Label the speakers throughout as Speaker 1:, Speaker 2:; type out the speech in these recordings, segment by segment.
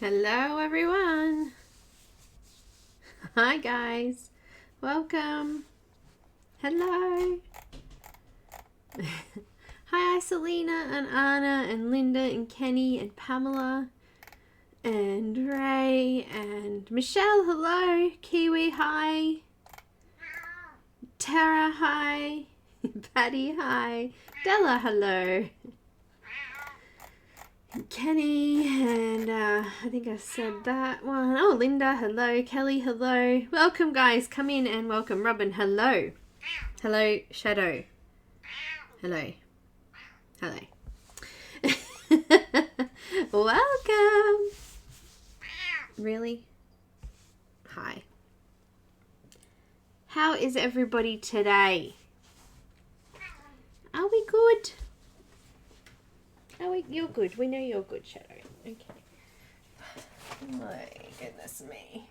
Speaker 1: Hello everyone. Hi guys. Welcome. Hello. Hi Selena and Anna and Linda and Kenny and Pamela and Ray and Michelle. Hello. Kiwi. Hi. Tara. Hi. Patty. Hi. Della. Hello. Kenny, and I think I said that one. Oh, Linda, hello. Kelly, hello. Welcome, guys. Come in and welcome. Robin, hello. Hello, Shadow. Hello. Hello. Welcome. Really? Hi. How is everybody today? Are we good? Oh, you're good. We know you're good, Shadow. Okay. My goodness me.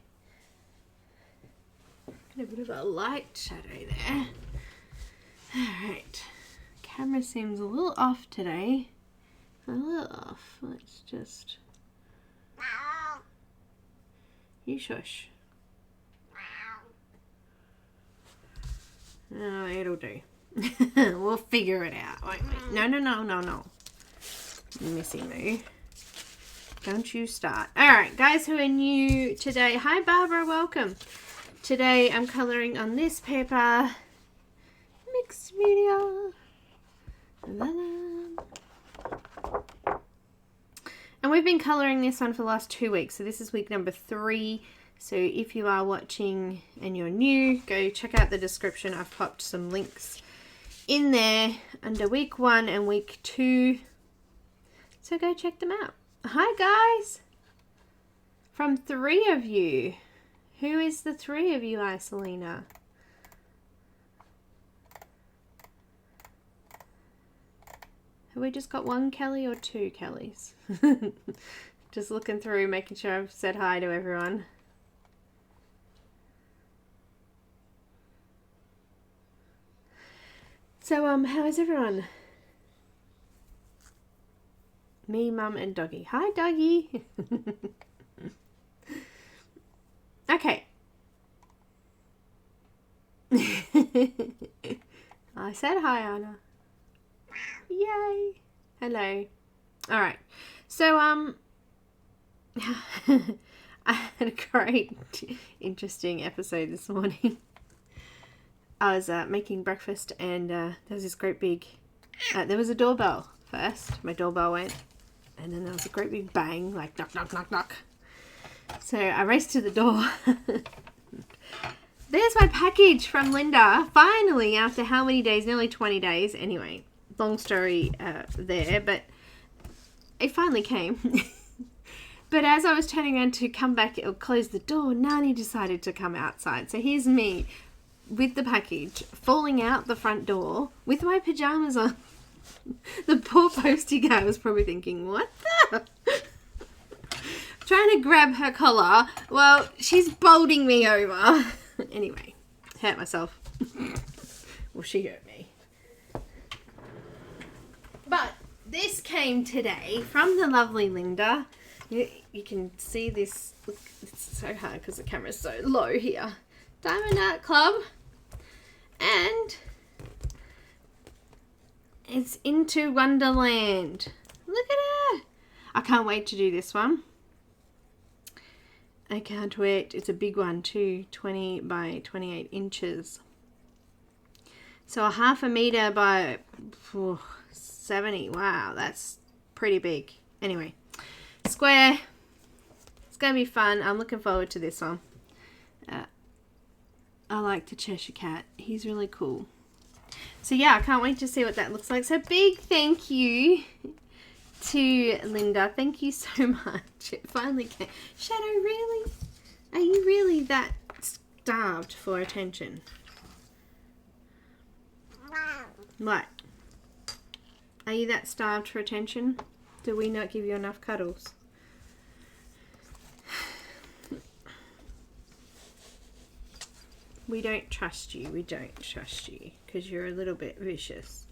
Speaker 1: Got a bit of a light shadow there. Alright. Camera seems a little off today. A little off. Let's just... You shush. Oh, it'll do. We'll figure it out, won't we? No. Missy Moo. Don't you start. Alright, guys who are new today. Hi Barbara, welcome. Today I'm colouring on this paper. Mixed media. And we've been colouring this one for the last 2 weeks. So this is week number 3. So if you are watching and you're new, go check out the description. I've popped some links in there under week 1 and week 2. So go check them out. Hi guys! From 3 of you. Who is the 3 of you, Iselina? Have we just got 1 Kelly or 2 Kellys? Just looking through, making sure I've said hi to everyone. So, how is everyone? Me, Mum, and Doggy. Hi, Doggy. Okay. I said hi, Anna. Yay. Hello. All right. So, I had a great, interesting episode this morning. I was making breakfast and there was this great big... there was a doorbell first. My doorbell went. And then there was a great big bang, like knock, knock, knock, knock. So I raced to the door. There's my package from Linda. Finally, after how many days? Nearly 20 days. Anyway, long story there, but it finally came. But as I was turning around to come back or close the door, Nani decided to come outside. So here's me with the package, falling out the front door with my pajamas on. The poor postie guy was probably thinking, what the? Trying to grab her collar. Well, she's bowling me over. Anyway, hurt myself. Well, she hurt me. But this came today from the lovely Linda. You can see this. Look, it's so hard because the camera's so low here. Diamond Art Club. And... it's Into Wonderland. Look at her. I can't wait to do this one. I can't wait. It's a big one too. 20 by 28 inches. So a 1/2 meter by 70. Wow, that's pretty big. Anyway, square. It's going to be fun. I'm looking forward to this one. I like the Cheshire Cat. He's really cool. So yeah, I can't wait to see what that looks like. So big thank you to Linda. Thank you so much. It finally came. Shadow, really? Are you really that starved for attention? What? Are you that starved for attention? Do we not give you enough cuddles? We don't trust you. We don't trust you because you're a little bit vicious.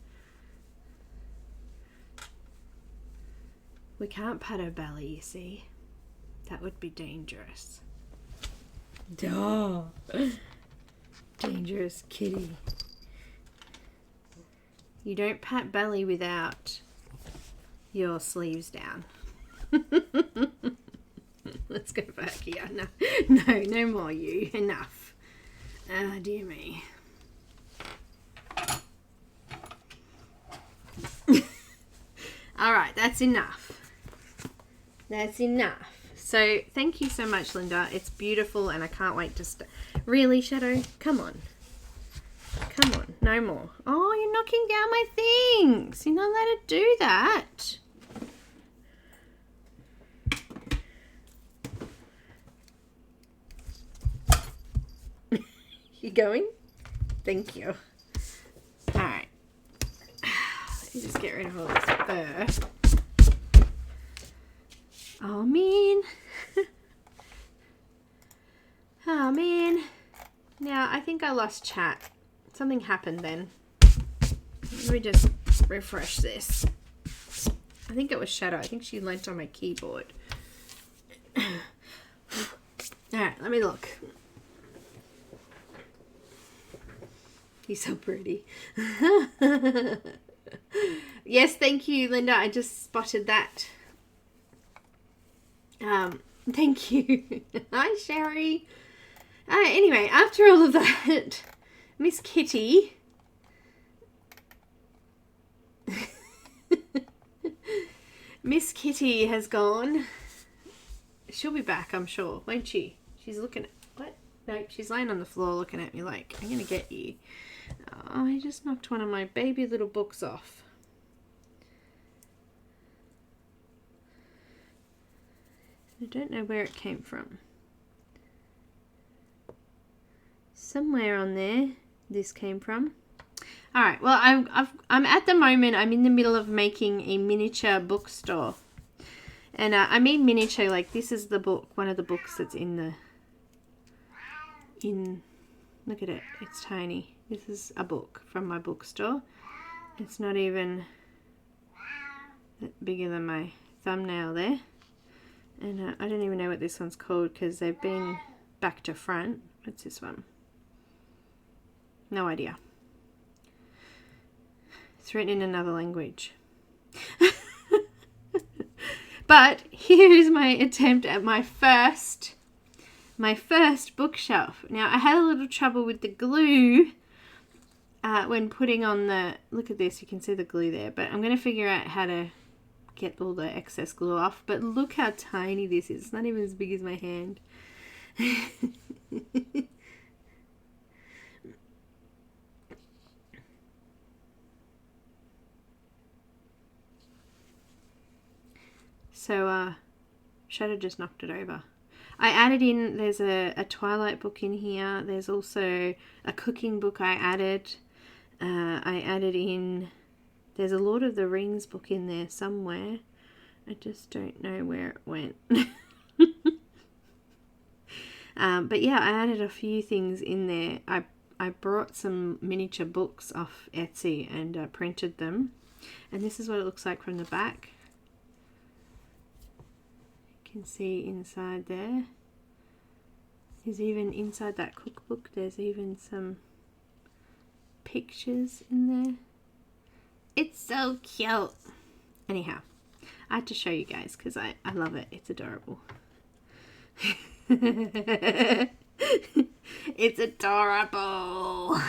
Speaker 1: We can't pat her belly, you see. That would be dangerous. Duh. Dangerous kitty. You don't pat belly without your sleeves down. Let's go back here. No more you. Enough. Oh, dear me. Alright, that's enough. That's enough. So, thank you so much, Linda. It's beautiful and I can't wait to Really, Shadow? Come on. Come on. No more. Oh, you're knocking down my things. You're not allowed to do that. You going? Thank you. Alright. Let me just get rid of all this fur. Oh, man. Oh, man. Now, I think I lost chat. Something happened then. Let me just refresh this. I think it was Shadow. I think she leant on my keyboard. Alright, let me look. He's so pretty. Yes, thank you, Linda. I just spotted that. Thank you. Hi, Sherry. Anyway, after all of that, Miss Kitty. Miss Kitty has gone. She'll be back, I'm sure, won't she? She's looking at... What? No, she's laying on the floor looking at me like, I'm going to get you. Oh, I just knocked one of my baby little books off. I don't know where it came from. Somewhere on there this came from. Alright, well I'm at the moment, I'm in the middle of making a miniature bookstore. And I mean miniature, like this is the book, one of the books that's look at it, it's tiny. This is a book from my bookstore. It's not even bigger than my thumbnail there. And I don't even know what this one's called because they've been back to front. What's this one? No idea. It's written in another language. But here's my attempt at my first bookshelf. Now I had a little trouble with the glue when putting on the, look at this, you can see the glue there, but I'm going to figure out how to get all the excess glue off. But look how tiny this is. It's not even as big as my hand. So Shadow just knocked it over. I added in, there's a Twilight book in here. There's also a cooking book I added. I added in, there's a Lord of the Rings book in there somewhere. I just don't know where it went. But yeah, I added a few things in there. I brought some miniature books off Etsy and printed them. And this is what it looks like from the back. You can see inside there. There's even inside that cookbook, there's even some pictures in there. It's so cute. Anyhow, I had to show you guys because I love it. It's adorable. It's adorable.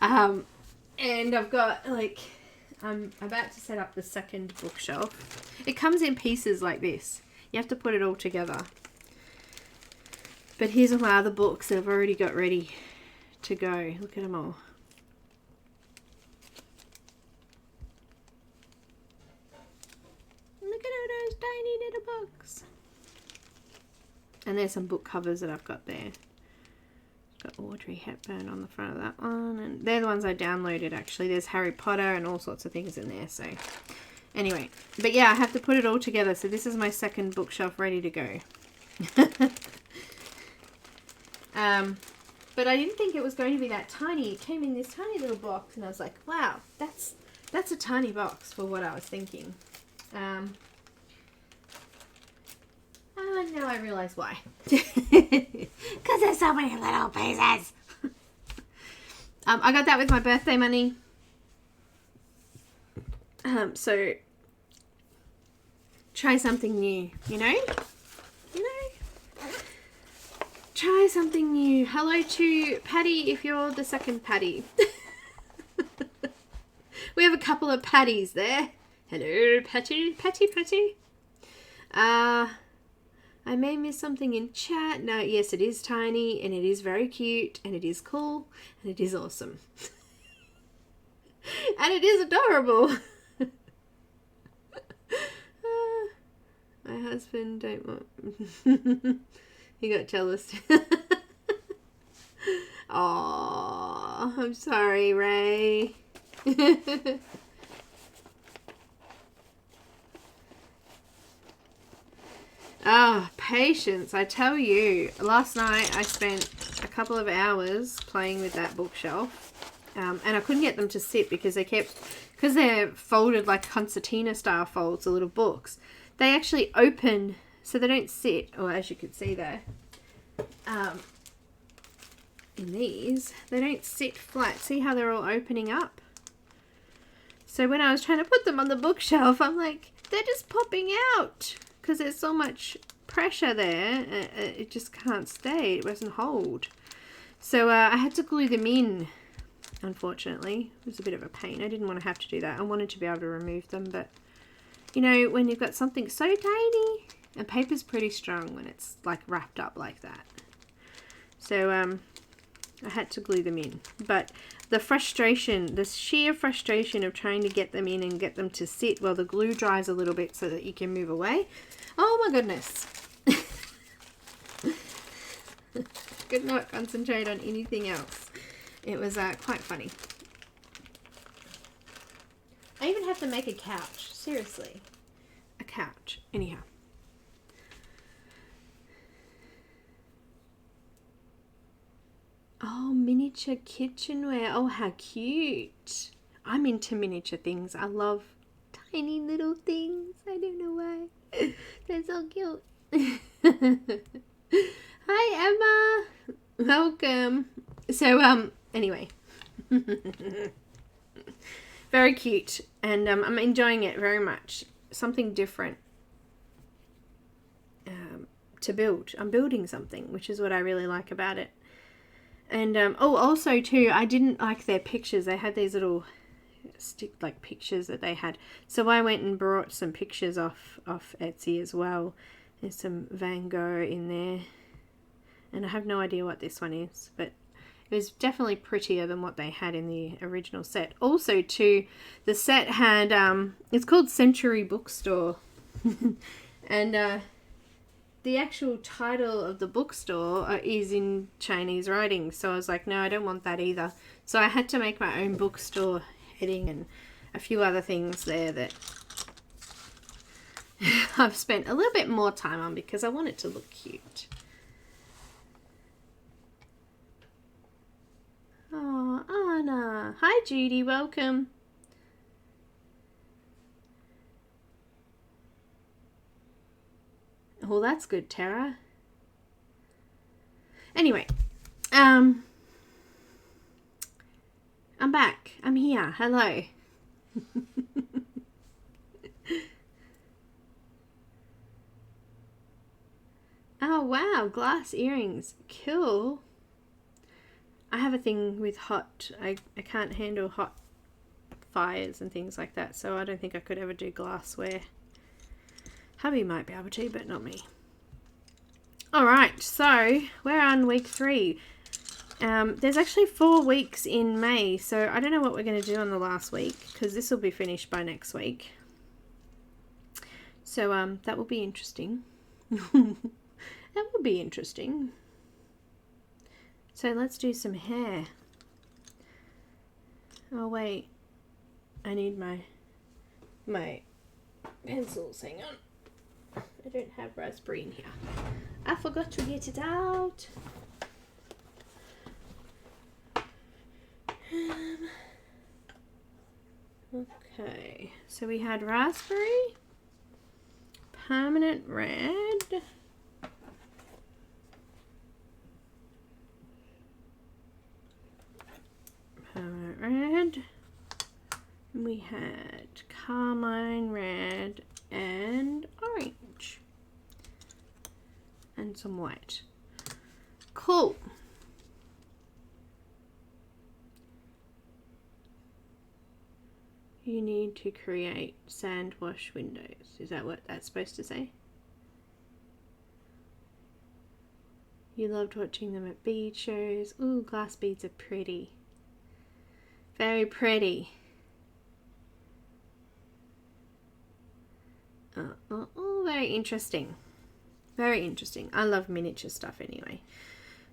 Speaker 1: And I've got like, I'm about to set up the second bookshelf. It comes in pieces like this. You have to put it all together. But here's all my other books that I've already got ready to go. Look at them all. Look at all those tiny little books. And there's some book covers that I've got there. Got Audrey Hepburn on the front of that one. And they're the ones I downloaded actually. There's Harry Potter and all sorts of things in there. So anyway, but yeah, I have to put it all together. So this is my second bookshelf ready to go. But I didn't think it was going to be that tiny. It came in this tiny little box and I was like, wow, that's a tiny box for what I was thinking. now I realise why. Because there's so many little pieces. I got that with my birthday money. So try something new, you know? Try something new. Hello to Patty if you're the second Patty. We have a couple of Patties there. Hello, Patty. I may miss something in chat. No, yes, it is tiny, and it is very cute, and it is cool, and it is awesome. And it is adorable. My husband don't want... He got jealous. Aww, I'm sorry, Ray. Ah, patience, I tell you. Last night I spent a couple of hours playing with that bookshelf. And I couldn't get them to sit because because they're folded like concertina style folds, the little books. They actually open so they don't sit, or as you can see there, in these, they don't sit flat. See how they're all opening up? So when I was trying to put them on the bookshelf, I'm like, they're just popping out because there's so much pressure there. It just can't stay. It doesn't hold. So I had to glue them in, unfortunately. It was a bit of a pain. I didn't want to have to do that. I wanted to be able to remove them, but you know, when you've got something so tiny, and paper's pretty strong when it's like wrapped up like that. So I had to glue them in. But the frustration, the sheer frustration of trying to get them in and get them to sit while the glue dries a little bit so that you can move away. Oh my goodness. Could not concentrate on anything else. It was quite funny. I even have to make a couch. Seriously. A couch. Anyhow. Oh, miniature kitchenware. Oh, how cute. I'm into miniature things. I love tiny little things. I don't know why. They're so cute. Hi, Emma. Welcome. So, anyway. Very cute. And I'm enjoying it very much. Something different to build. I'm building something, which is what I really like about it. And oh, also too, I didn't like their pictures. They had these little like pictures that they had. So I went and brought some pictures off Etsy as well. There's some Van Gogh in there. And I have no idea what this one is, but it was definitely prettier than what they had in the original set. Also too, the set had, it's called Century Bookstore. And the actual title of the bookstore is in Chinese writing. So I was like, no, I don't want that either. So I had to make my own bookstore heading and a few other things there that I've spent a little bit more time on because I want it to look cute. Oh, Anna. Hi, Judy. Welcome. Oh, that's good, Tara. Anyway, I'm back. I'm here. Hello. Oh, wow. Glass earrings. Cool. I have a thing with hot. I can't handle hot fires and things like that, so I don't think I could ever do glassware. Hubby might be able to, but not me. Alright, so we're on week 3. There's actually 4 weeks in May, so I don't know what we're going to do on the last week, because this will be finished by next week. So that will be interesting. That will be interesting. So let's do some hair. Oh wait, I need my pencils, hang on. I don't have raspberry in here. I forgot to get it out. Okay, so we had raspberry, permanent red, red. We had carmine red and orange. And some white. Cool. You need to create sand wash windows. Is that what that's supposed to say? You loved watching them at bead shows. Ooh, glass beads are pretty. Very pretty. Oh, very interesting. Very interesting. I love miniature stuff anyway.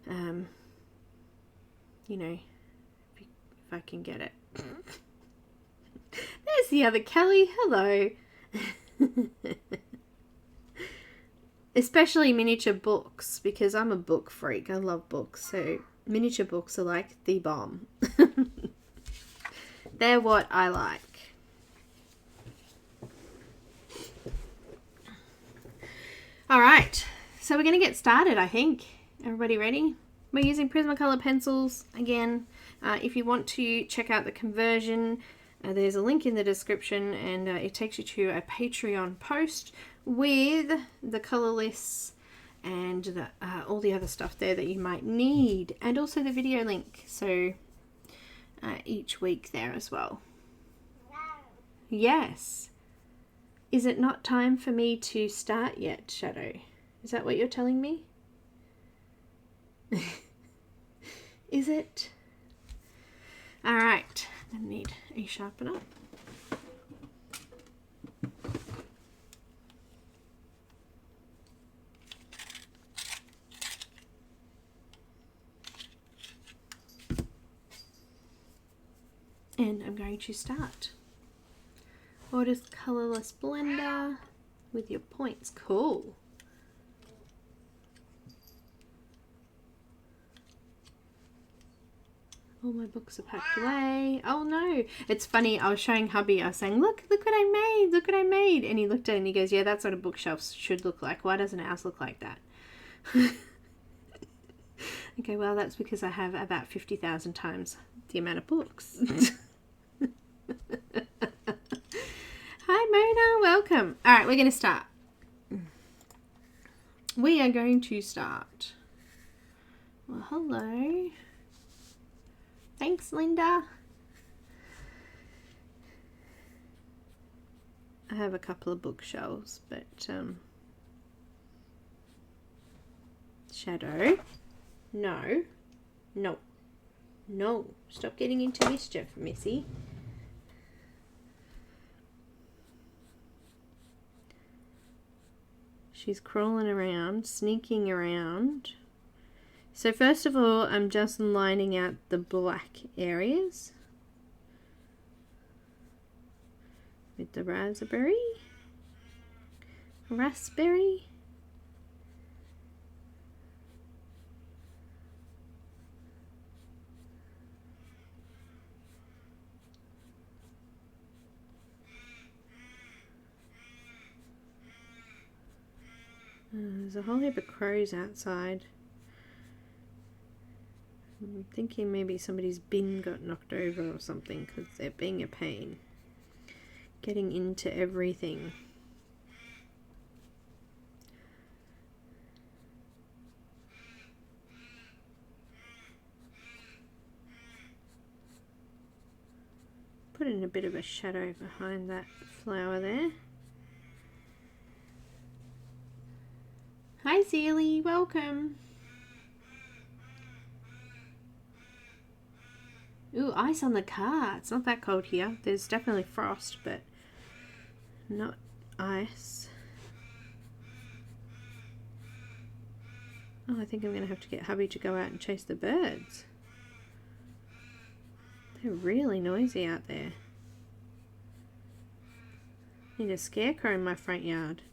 Speaker 1: You know, if I can get it. There's the other Kelly. Hello. Especially miniature books, because I'm a book freak. I love books. So miniature books are like the bomb. They're what I like. All right. So we're going to get started, I think. Everybody ready? We're using Prismacolor pencils again. If you want to check out the conversion, there's a link in the description, and it takes you to a Patreon post with the color lists and all the other stuff there that you might need, and also the video link. So each week there as well. Yes. Is it not time for me to start yet, Shadow? Is that what you're telling me? Is it? All right. I need a sharpener. And I'm going to start. Watercolorless blender with your points. Cool. All my books are packed away. Oh no. It's funny. I was showing hubby. I was saying, look what I made. Look what I made. And he looked at it and he goes, yeah, that's what a bookshelf should look like. Why doesn't ours look like that? Okay, well, that's because I have about 50,000 times the amount of books. Hi, Mona. Welcome. All right, we're going to start. We are going to start. Well, hello. Thanks, Linda. I have a couple of bookshelves, but Shadow. No. No. No. Stop getting into mischief, Missy. She's crawling around, sneaking around. So first of all, I'm just lining out the black areas with the raspberry. There's a whole heap of crows outside. I'm thinking maybe somebody's bin got knocked over or something, because they're being a pain. Getting into everything. Put in a bit of a shadow behind that flower there. Hi Zealy, welcome. Ooh, ice on the car. It's not that cold here. There's definitely frost, but not ice. Oh, I think I'm going to have to get hubby to go out and chase the birds. They're really noisy out there. Need a scarecrow in my front yard.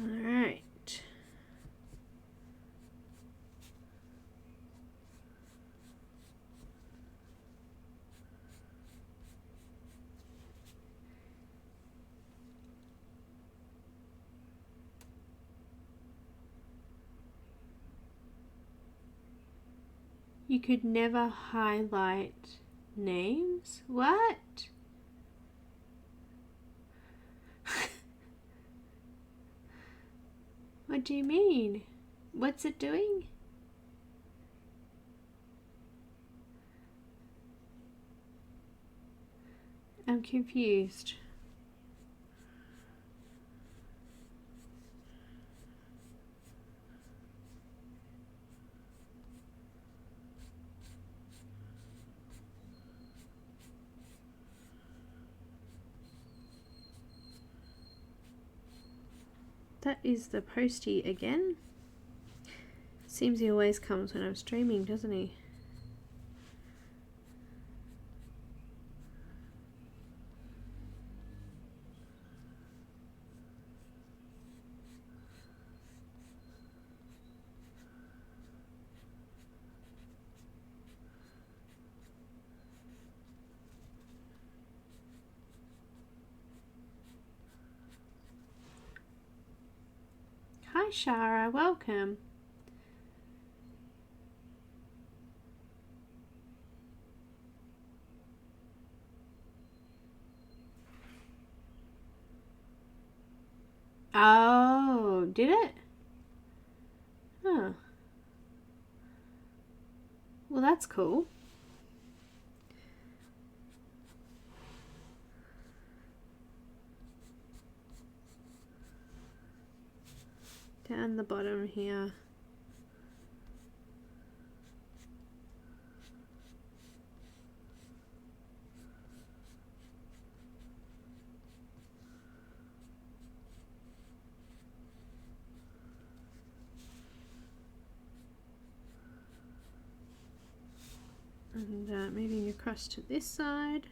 Speaker 1: Alright. You could never highlight names? What? What do you mean? What's it doing? I'm confused. That is the postie again. Seems he always comes when I'm streaming, doesn't he? Hi Shara, welcome. Oh, did it? Huh. Well, that's cool. Down the bottom here. And moving across to this side.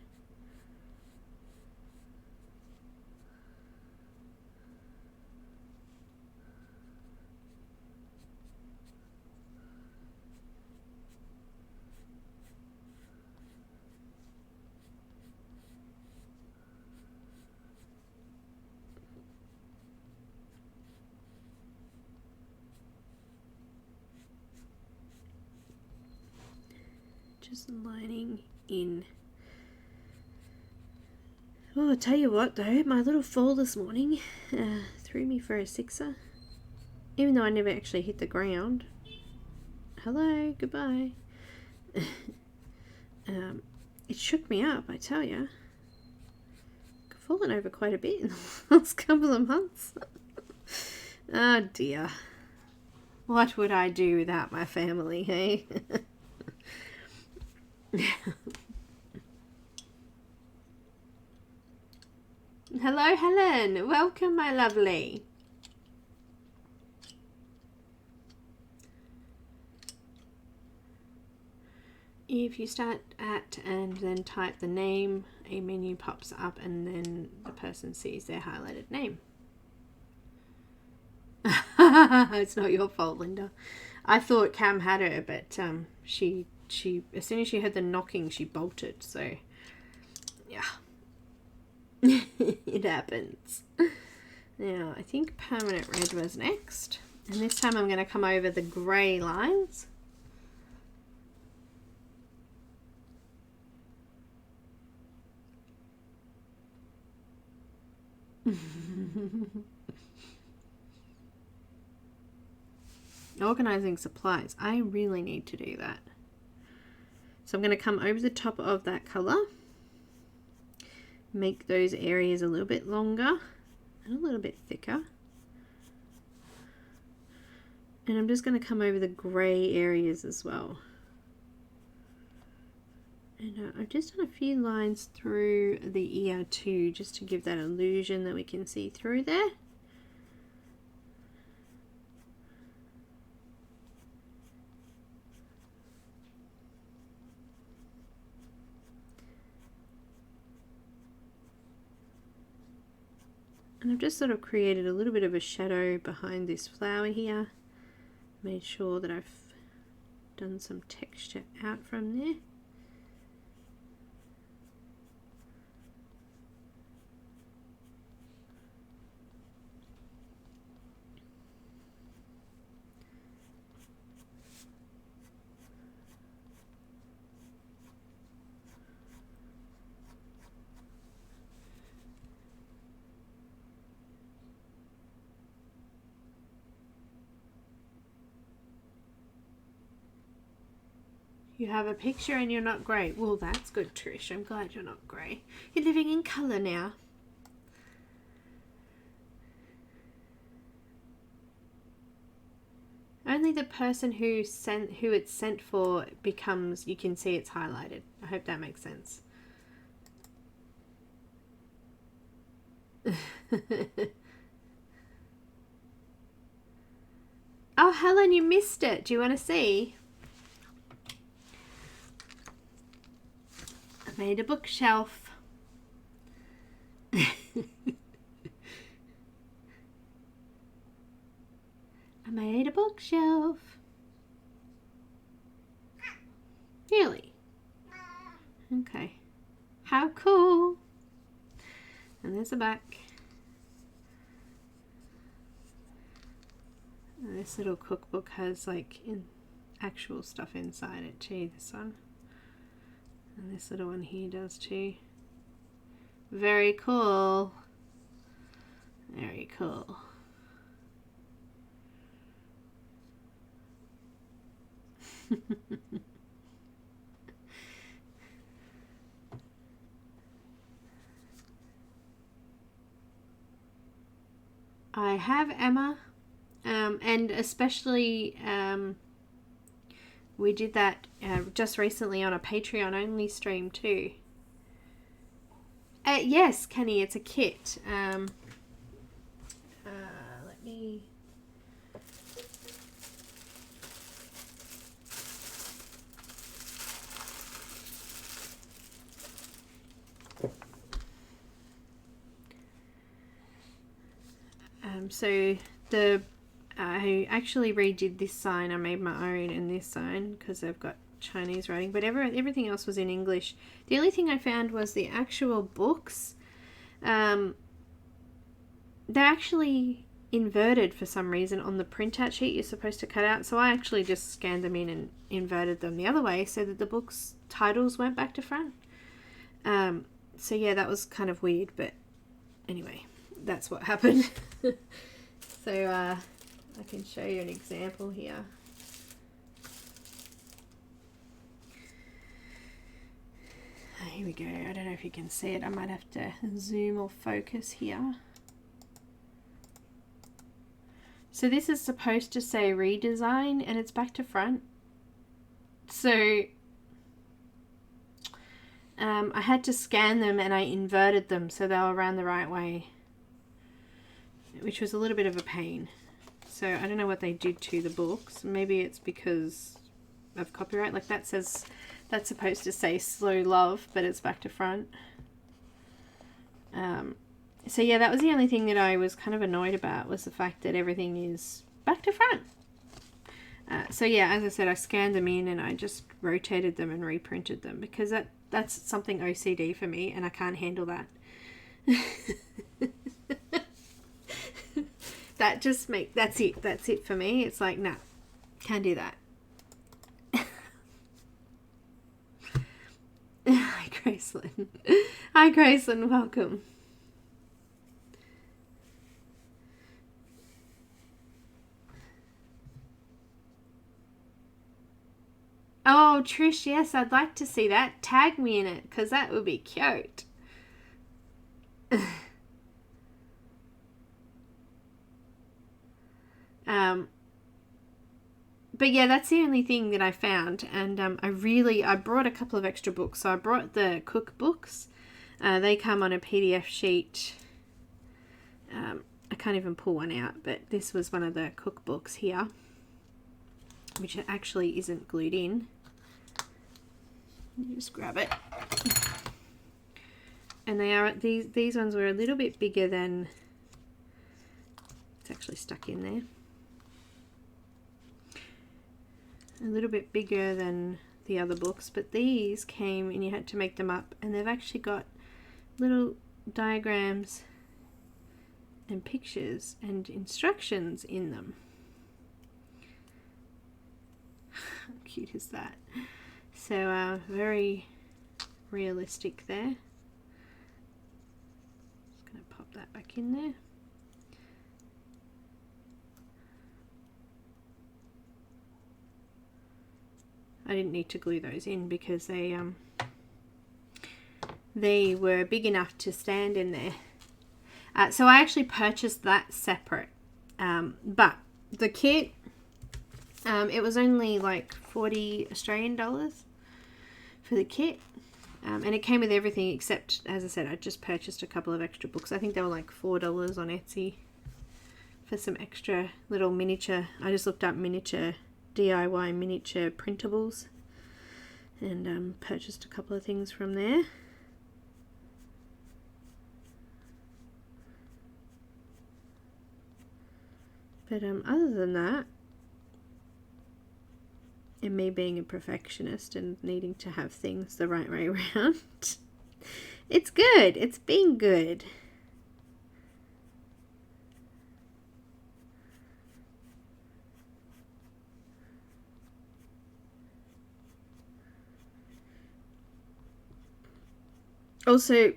Speaker 1: Just lining in. Oh, I'll tell you what though, my little fall this morning threw me for a sixer. Even though I never actually hit the ground. Hello, goodbye. It shook me up, I tell you. I've fallen over quite a bit in the last couple of months. Oh dear. What would I do without my family, hey? Hello Helen, welcome my lovely. If you start at and then type the name, a menu pops up and then the person sees their highlighted name. It's not your fault, Linda. I thought Cam had her, but she as soon as she heard the knocking, she bolted. So yeah, it happens. Now I think permanent red was next, and this time I'm going to come over the grey lines. Organizing supplies. I really need to do that. So I'm going to come over the top of that color, make those areas a little bit longer and a little bit thicker. And I'm just going to come over the grey areas as well. And I've just done a few lines through the ear too, just to give that illusion that we can see through there. And I've just sort of created a little bit of a shadow behind this flower here. Made sure that I've done some texture out from there. You have a picture and you're not grey. Well, that's good, Trish. I'm glad you're not grey. You're living in colour now. Only the person who it's sent for becomes, you can see it's highlighted. I hope that makes sense. Oh, Helen, you missed it. Do you want to see? I made a bookshelf. I made a bookshelf. Really? Okay. How cool. And there's the back. And this little cookbook has like actual stuff inside it too, this one. And this little one here does too. Very cool. Very cool. I have Emma, and especially we did that just recently on a Patreon only stream too. Yes, Kenny, it's a kit. Let me... So I actually redid this sign. I made my own in this sign because I've got Chinese writing, but everything else was in English. The only thing I found was the actual books. They're actually inverted for some reason on the printout sheet you're supposed to cut out, so I actually just scanned them in and inverted them the other way so that the book's titles went back to front. So yeah, that was kind of weird, but anyway, that's what happened. So I can show you an example here. Here we go. I don't know if you can see it. I might have to zoom or focus here. So this is supposed to say redesign and it's back to front. So I had to scan them and I inverted them so they were around the right way, which was a little bit of a pain. So I don't know what they did to the books. Maybe it's because of copyright. Like that says, that's supposed to say slow love, but it's back to front. So yeah, that was the only thing that I was kind of annoyed about, was the fact that everything is back to front. So yeah, as I said, I scanned them in and I just rotated them and reprinted them because that's something OCD for me and I can't handle that. That's it for me. It's like, nah, can't do that. Hi, Gracelyn. Hi, Gracelyn. Welcome. Oh, Trish, yes, I'd like to see that. Tag me in it, because that would be cute. But yeah, that's the only thing that I found, and I brought a couple of extra books. So I brought the cookbooks. They come on a PDF sheet. I can't even pull one out, but this was one of the cookbooks here, which actually isn't glued in. You just grab it. And they are, these ones were a little bit bigger than, it's actually stuck in there. A little bit bigger than the other books, but these came and you had to make them up, and they've actually got little diagrams and pictures and instructions in them. How cute is that? So very realistic there. Just going to pop that back in there. I didn't need to glue those in because they were big enough to stand in there. So I actually purchased that separate. But the kit, it was only like 40 Australian dollars for the kit. And it came with everything except, as I said, I just purchased a couple of extra books. I think they were like $4 on Etsy for some extra little miniature. I just looked up miniature DIY miniature printables and purchased a couple of things from there. But other than that, and me being a perfectionist and needing to have things the right way around, it's good. It's been good. Also,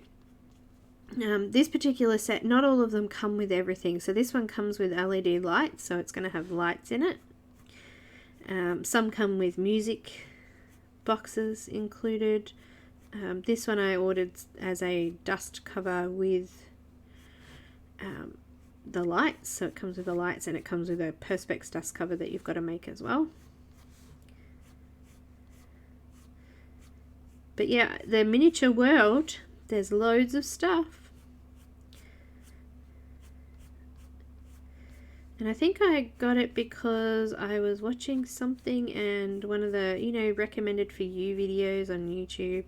Speaker 1: this particular set, not all of them come with everything. So this one comes with LED lights, so it's going to have lights in it. Some come with music boxes included. This one I ordered as a dust cover with the lights. So it comes with the lights and it comes with a Perspex dust cover that you've got to make as well. But yeah, the miniature world, there's loads of stuff. And I think I got it because I was watching something and one of the, you know, recommended for you videos on YouTube.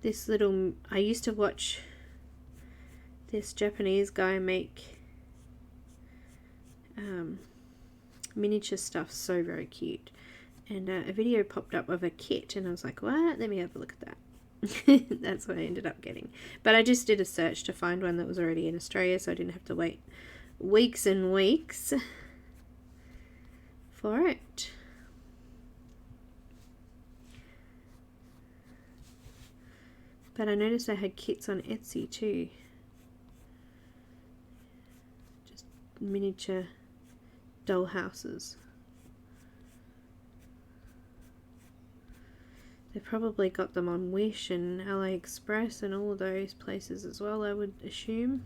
Speaker 1: This little, I used to watch this Japanese guy make miniature stuff, so very cute. And a video popped up of a kit and I was like, what? Let me have a look at that. That's what I ended up getting. But I just did a search to find one that was already in Australia, so I didn't have to wait weeks and weeks for it. But I noticed I had kits on Etsy too. Just miniature doll houses. They've probably got them on Wish and AliExpress and all of those places as well, I would assume.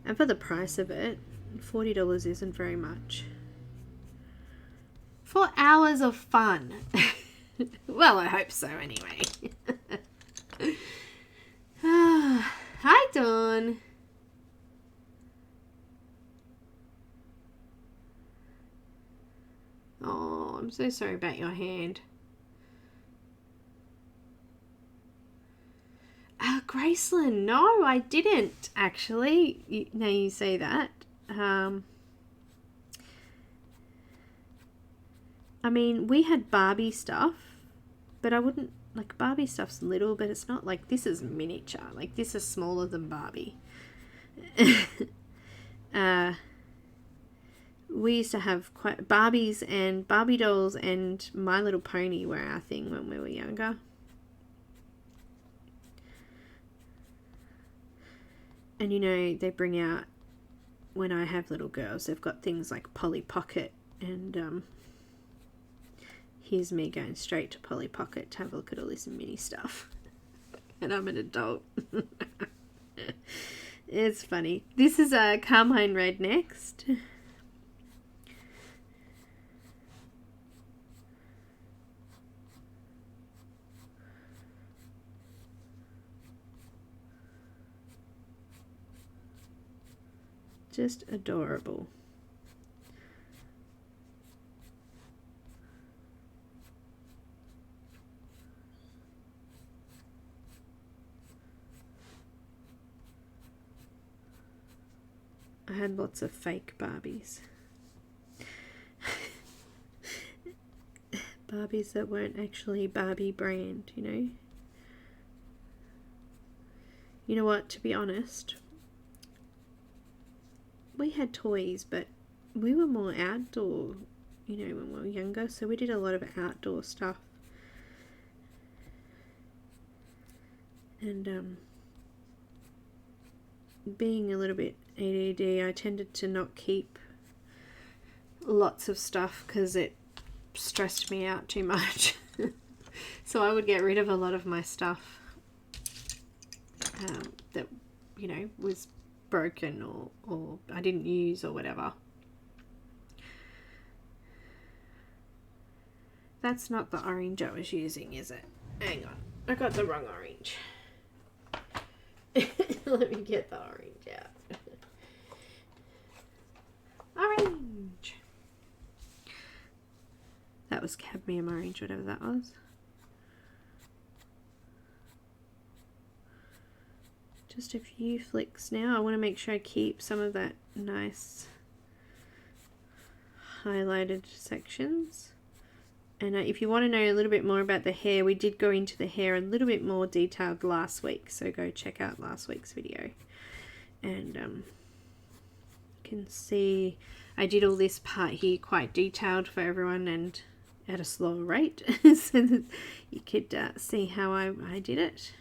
Speaker 1: And for the price of it, $40 isn't very much. 4 hours of fun. Well, I hope so anyway. Hi, Dawn. Oh, I'm so sorry about your hand. Graceland, no, I didn't actually. Now you say that. I mean, we had Barbie stuff, but I wouldn't, like, Barbie stuff's little, but it's not like, this is miniature. Like, this is smaller than Barbie. We used to have quite Barbies and Barbie dolls, and My Little Pony were our thing when we were younger. And you know, they bring out, when I have little girls, they've got things like Polly Pocket, and here's me going straight to Polly Pocket to have a look at all this mini stuff. And I'm an adult. It's funny. This is a Carmine Red next. Just adorable. I had lots of fake Barbies. Barbies that weren't actually Barbie brand, you know. You know what, to be honest, we had toys, but we were more outdoor, you know, when we were younger, so we did a lot of outdoor stuff. And being a little bit ADD, I tended to not keep lots of stuff because it stressed me out too much. So I would get rid of a lot of my stuff that, you know, was broken or I didn't use or whatever. That's not the orange I was using, is it? Hang on, I got the wrong orange. Let me get the orange out. Orange. That was cadmium orange, whatever that was. Just a few flicks now. I want to make sure I keep some of that nice highlighted sections. And if you want to know a little bit more about the hair, we did go into the hair a little bit more detailed last week. So go check out last week's video. And you can see I did all this part here quite detailed for everyone and at a slower rate so that you could see how I did it.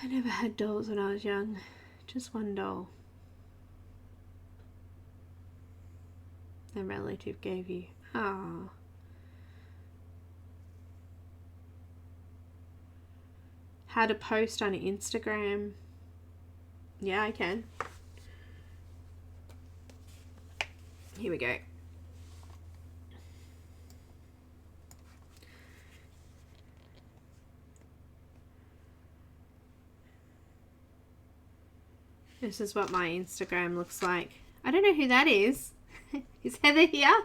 Speaker 1: I never had dolls when I was young, just one doll. A relative gave you. Oh. How to post on Instagram. Yeah, I can. Here we go. This is what my Instagram looks like. I don't know who that is. Is Heather here?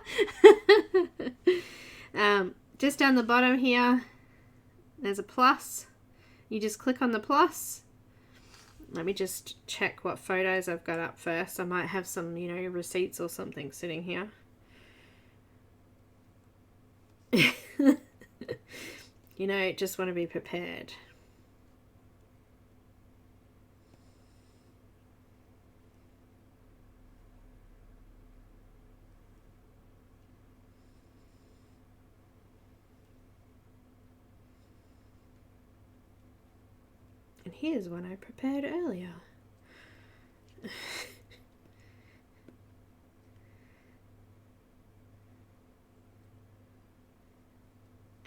Speaker 1: Just down the bottom here, there's a plus. You just click on the plus. Let me just check what photos I've got up first. I might have some, you know, receipts or something sitting here. You know, just want to be prepared. And here's one I prepared earlier.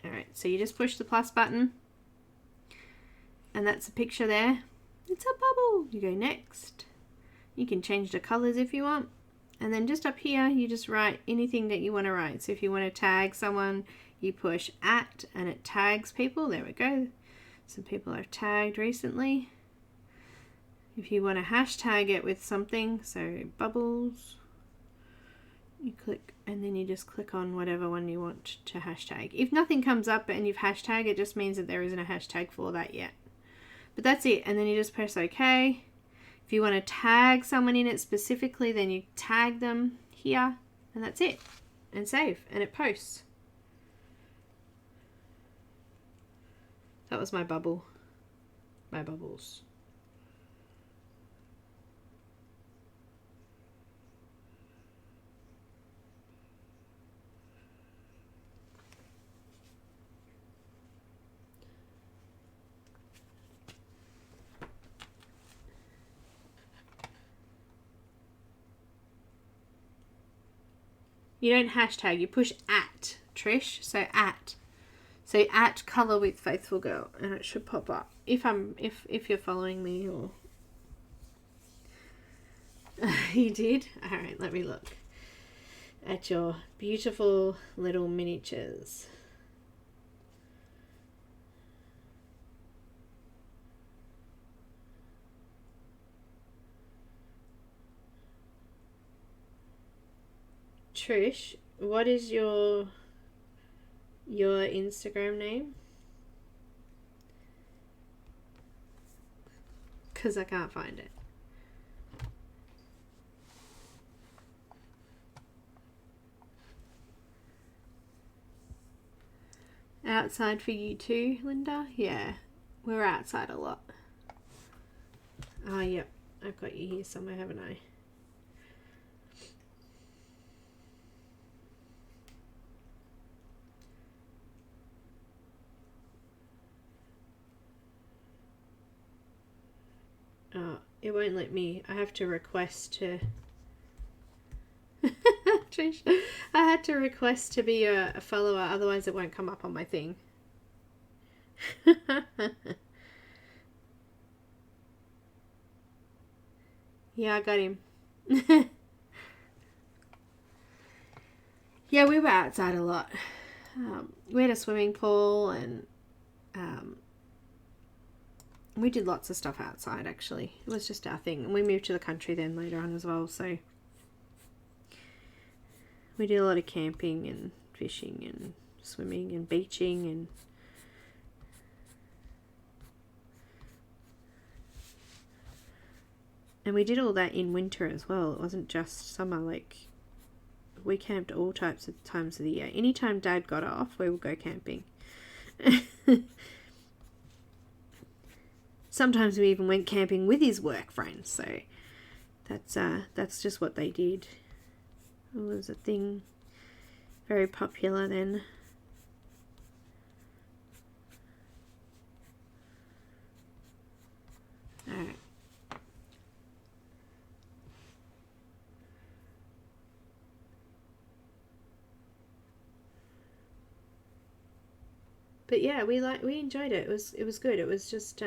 Speaker 1: Alright, so you just push the plus button and that's a picture there. It's a bubble. You go next. You can change the colors if you want. And then just up here, you just write anything that you want to write. So if you want to tag someone, you push @ and it tags people. There we go. Some people I've tagged recently. If you want to hashtag it with something, so bubbles, you click and then you just click on whatever one you want to hashtag. If nothing comes up and you've hashtagged, it just means that there isn't a hashtag for that yet. But that's it, and then you just press OK. If you want to tag someone in it specifically, then you tag them here, and that's it. And save, and it posts. That was my bubble. My bubbles. You don't hashtag, you push @ Trish, so @ So @ Colour with Faithful Girl, and it should pop up if you're following me or you did. All right, let me look at your beautiful little miniatures. Trish, what is your Instagram name? Because I can't find it. Outside for you too, Linda? Yeah, we're outside a lot. Oh, yep. I've got you here somewhere, haven't I? Oh, it won't let me. I have to request to Trish, I had to request to be a follower, otherwise it won't come up on my thing. Yeah, I got him. Yeah, we were outside a lot. We had a swimming pool, and we did lots of stuff outside, actually. It was just our thing. And we moved to the country then later on as well, so we did a lot of camping and fishing and swimming and beaching and we did all that in winter as well. It wasn't just summer. Like, we camped all types of times of the year. Anytime Dad got off, we would go camping. Sometimes we even went camping with his work friends. So that's just what they did. It was a thing, very popular then. Alright. But yeah, we enjoyed it. It was good. It was just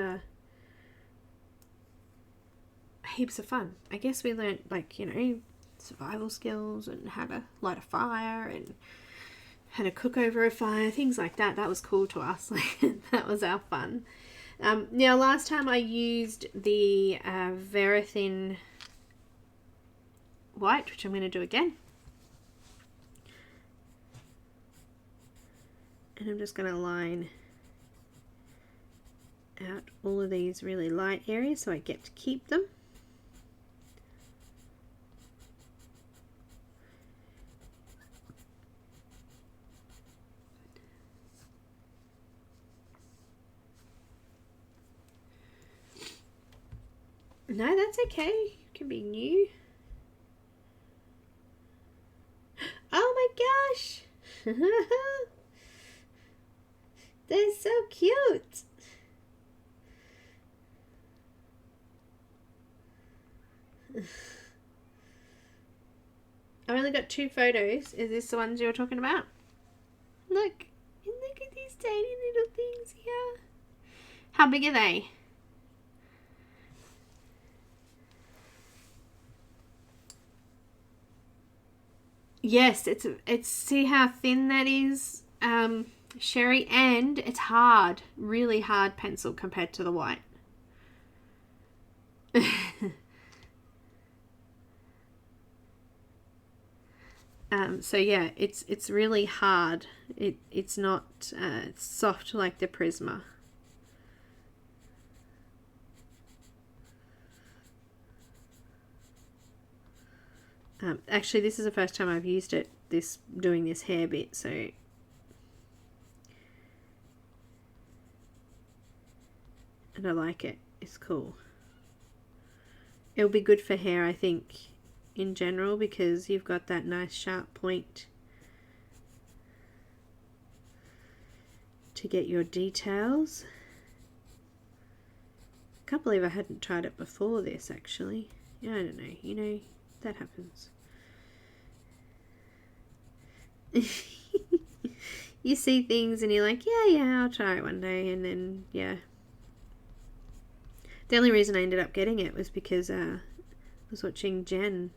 Speaker 1: heaps of fun. I guess we learned, like, you know, survival skills and how to light a fire and how to cook over a fire, things like that. That was cool to us. Like, that was our fun. Now, last time I used the Verithin white, which I'm going to do again. And I'm just going to line out all of these really light areas so I get to keep them. No, that's okay. It can be new. Oh my gosh! They're so cute! I've only got 2 photos. Is this the ones you're talking about? Look! And look at these tiny little things here. How big are they? Yes, it's see how thin that is, Sherry, and it's hard, really hard pencil compared to the white. So yeah, it's really hard. It's not soft like the Prisma. Actually, this is the first time I've used it, doing this hair bit, so and I like it. It's cool. It'll be good for hair, I think, in general, because you've got that nice sharp point to get your details. I can't believe I hadn't tried it before this, actually. Yeah, I don't know, you know, that happens. You see things and you're like, yeah, I'll try it one day, and then, yeah. The only reason I ended up getting it was because I was watching Jen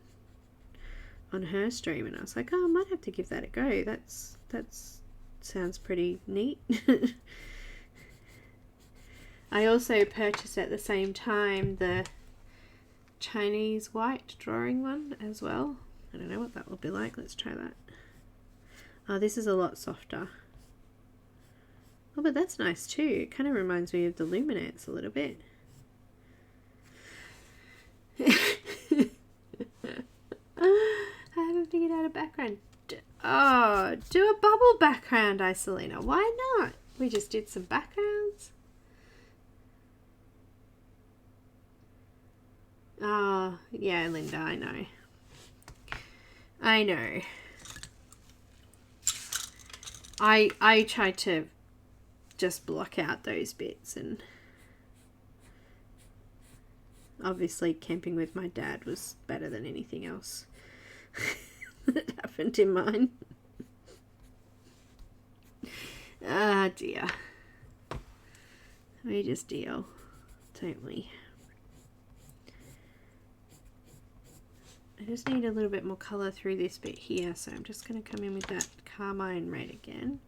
Speaker 1: on her stream, and I was like, oh, I might have to give that a go. That's sounds pretty neat. I also purchased at the same time the Chinese white drawing one as well. I don't know what that will be like. Let's try that. Oh, this is a lot softer. Oh, but that's nice too. It kind of reminds me of the Luminance a little bit. I haven't figured out a background. Oh, do a bubble background, Isolina. Why not? We just did some backgrounds. Oh, yeah, Linda, I know. I know. I tried to just block out those bits, and obviously camping with my dad was better than anything else. that happened in mine. Ah, dear. We just deal, don't we? I just need a little bit more colour through this bit here, so I'm just going to come in with that carmine red again.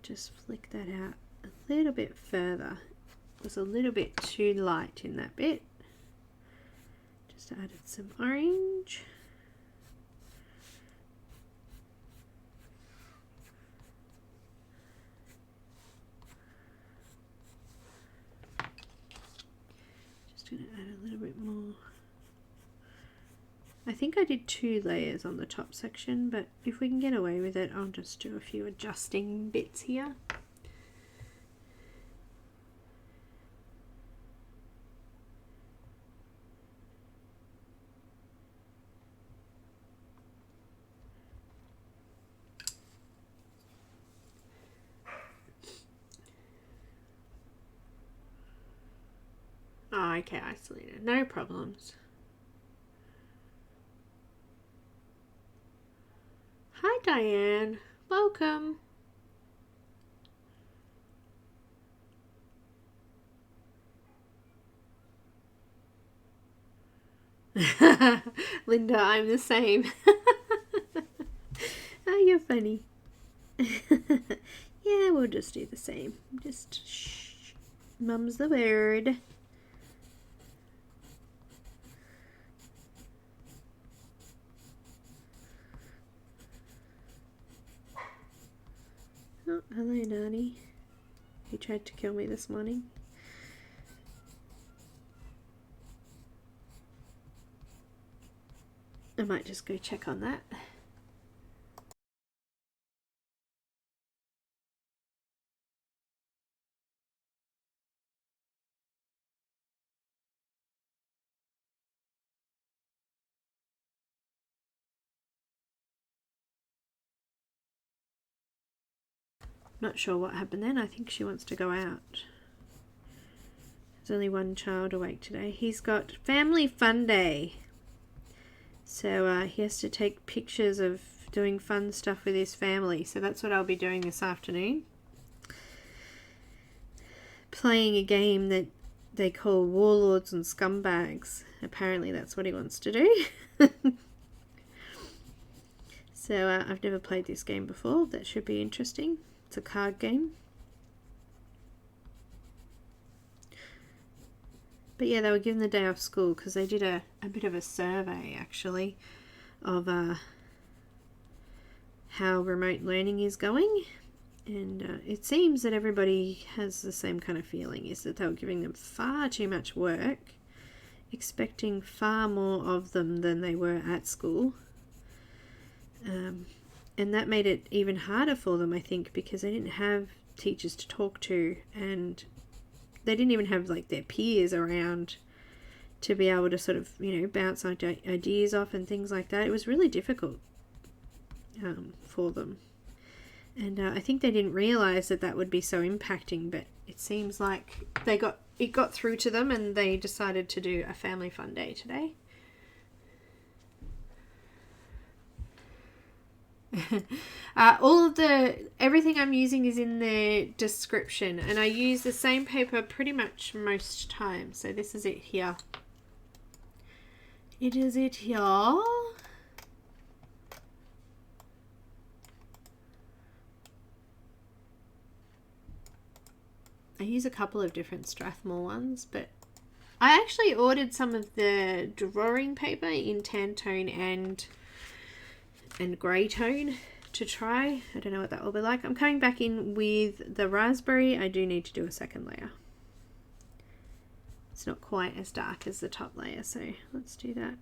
Speaker 1: Just flick that out a little bit further. It was a little bit too light in that bit. Just added some orange. Just going to add a little bit more. I think I did 2 layers on the top section, but if we can get away with it, I'll just do a few adjusting bits here. Oh, okay, isolated, no problems. Hi Diane, welcome. Linda, I'm the same. Oh, you're funny. Yeah, we'll just do the same. Just shh. Mum's the word. Oh, hello, Nani. He tried to kill me this morning. I might just go check on that. Not sure what happened then. I think she wants to go out. There's only one child awake today. He's got family fun day. So he has to take pictures of doing fun stuff with his family. So that's what I'll be doing this afternoon. Playing a game that they call Warlords and Scumbags. Apparently that's what he wants to do. So I've never played this game before. That should be interesting. It's a card game. But yeah, they were given the day off school because they did a bit of a survey actually of how remote learning is going. And it seems that everybody has the same kind of feeling, is that they were giving them far too much work, expecting far more of them than they were at school. And that made it even harder for them, I think, because they didn't have teachers to talk to, and they didn't even have like their peers around to be able to sort of, you know, bounce ideas off and things like that. It was really difficult for them. And I think they didn't realise that that would be so impacting, but it seems like it got through to them and they decided to do a family fun day today. Everything I'm using is in the description, and I use the same paper pretty much most times. So this is it here. It is it here. I use a couple of different Strathmore ones, but I actually ordered some of the drawing paper in Tantone and grey tone to try. I don't know what that will be like. I'm coming back in with the raspberry. I do need to do a second layer. It's not quite as dark as the top layer, so let's do that.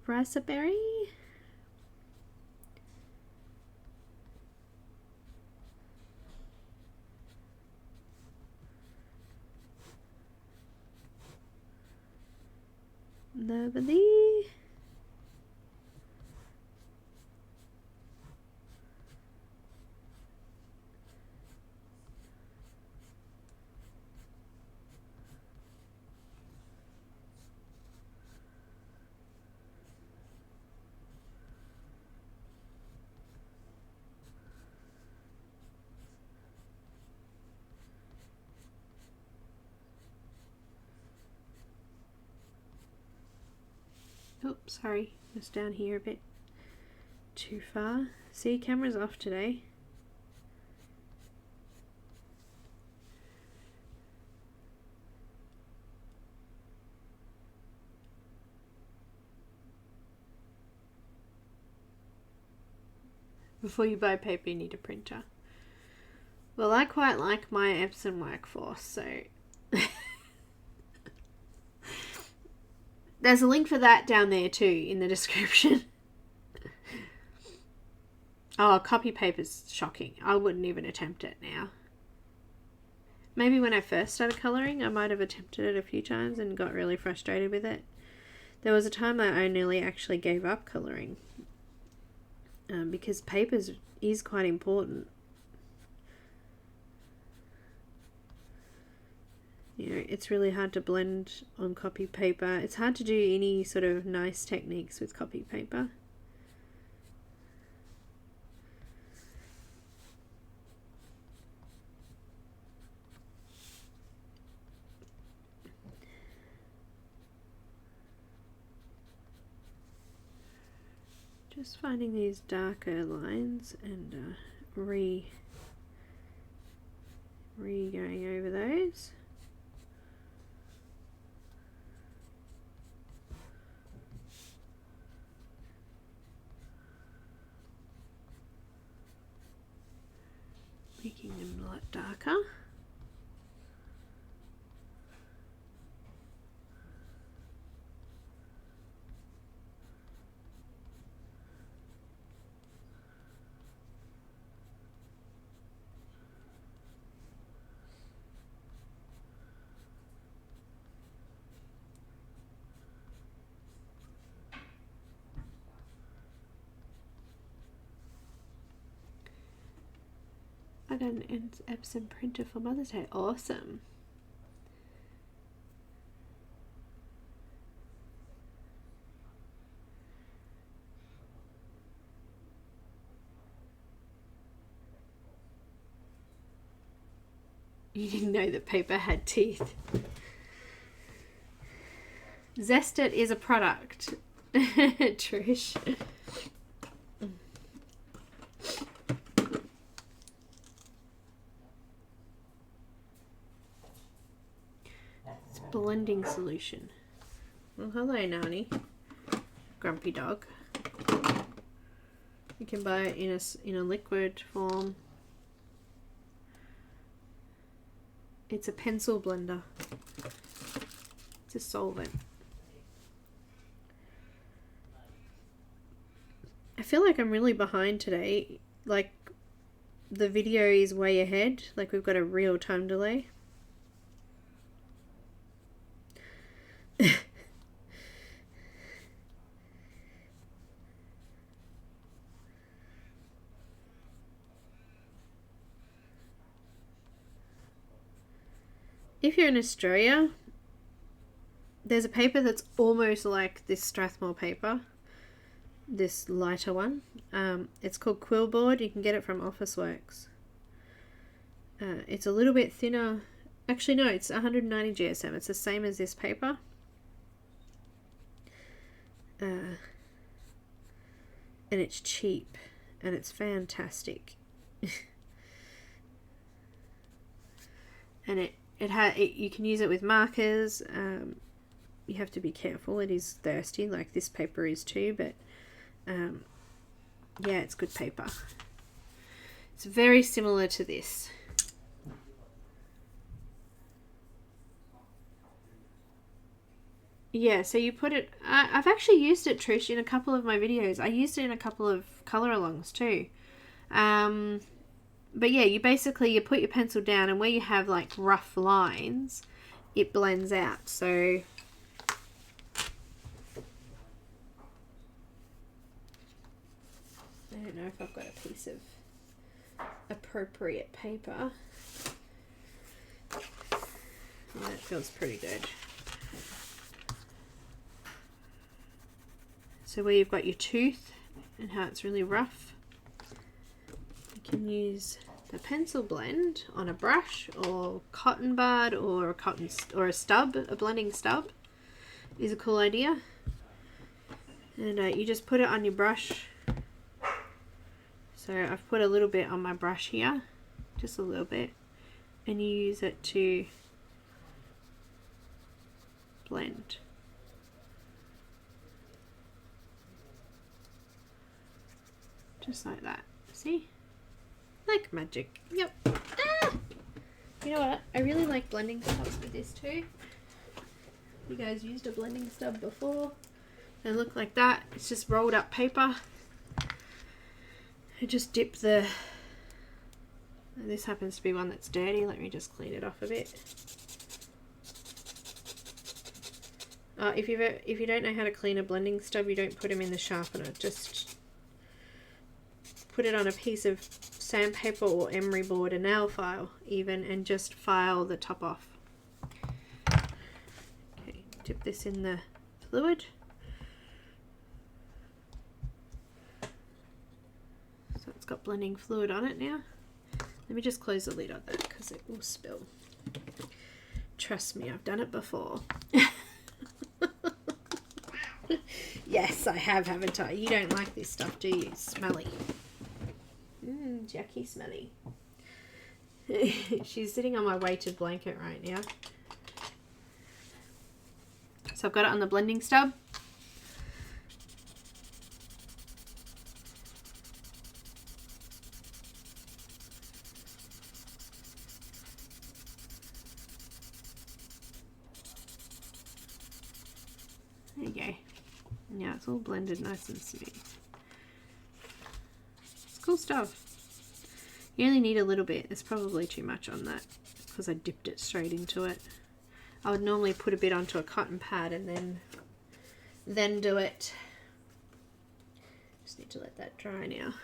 Speaker 1: Raspberry. Lovely. sorry, just down here a bit too far. See, camera's off today. Before you buy paper, you need a printer. Well, I quite like my Epson Workforce, so there's a link for that down there too in the description. Oh, copy paper's shocking. I wouldn't even attempt it now. Maybe when I first started colouring, I might have attempted it a few times and got really frustrated with it. There was a time that I nearly actually gave up colouring because paper is quite important. You know, it's really hard to blend on copy paper. It's hard to do any sort of nice techniques with copy paper. Just finding these darker lines and going over those. Making them a lot darker. I got an Epson printer for Mother's Day. Awesome. You didn't know that paper had teeth. Zest It is a product. Trish. Blending solution. Well, hello, Nani. Grumpy dog. You can buy it in a liquid form. It's a pencil blender. It's a solvent. I feel like I'm really behind today. Like, the video is way ahead. Like, we've got a real time delay. If you're in Australia, there's a paper that's almost like this Strathmore paper, this lighter one. It's called Quillboard. You can get it from Officeworks. It's a little bit thinner. Actually, no, it's 190 GSM. It's the same as this paper. And it's cheap and it's fantastic. And you can use it with markers. You have to be careful. It is thirsty, like this paper is too, but yeah, it's good paper. It's very similar to this. Yeah, so you put it, I've actually used it, Trish, in a couple of my videos. I used it in a couple of colour alongs too. But yeah, you put your pencil down, and where you have like rough lines, it blends out. So I don't know if I've got a piece of appropriate paper. Yeah, it feels pretty good. So where you've got your tooth and how it's really rough, you can use the pencil blend on a brush or cotton bud or a stub. A blending stub is a cool idea. And you just put it on your brush. So I've put a little bit on my brush here, just a little bit, and you use it to blend. Just like that. See? Like magic. Yep. Ah! You know what? I really like blending stubs with this too. You guys used a blending stub before. They look like that. It's just rolled up paper. I just dip the... This happens to be one that's dirty. Let me just clean it off a bit. If you don't know how to clean a blending stub, you don't put them in the sharpener. Just put it on a piece of sandpaper or emery board, a nail file even, and just file the top off. Okay, dip this in the fluid. So it's got blending fluid on it now. Let me just close the lid on that because it will spill. Trust me, I've done it before. Yes, I have, haven't I? You don't like this stuff, do you? Smelly. Jackie smelly. She's sitting on my weighted blanket right now. So I've got it on the blending stub. There you go. Now it's all blended nice and smooth. It's cool stuff. You only need a little bit. There's probably too much on that because I dipped it straight into it. I would normally put a bit onto a cotton pad and then do it. Just need to let that dry now.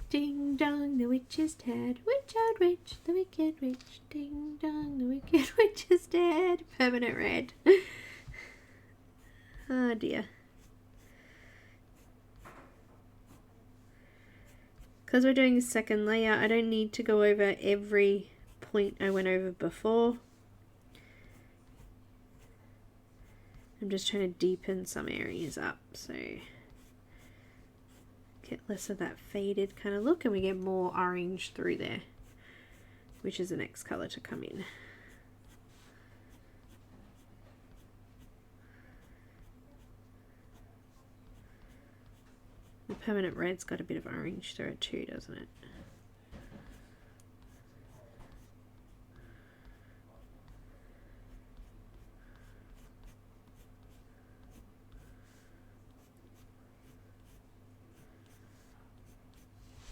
Speaker 1: Ding dong, the witch is dead. Witch out, witch, the wicked witch. Ding dong, the wicked witch is dead. Permanent red. Oh dear. Because we're doing a second layer, I don't need to go over every point I went over before. I'm just trying to deepen some areas up, so get less of that faded kind of look and we get more orange through there, which is the next color to come in. The permanent red's got a bit of orange through it too, doesn't it?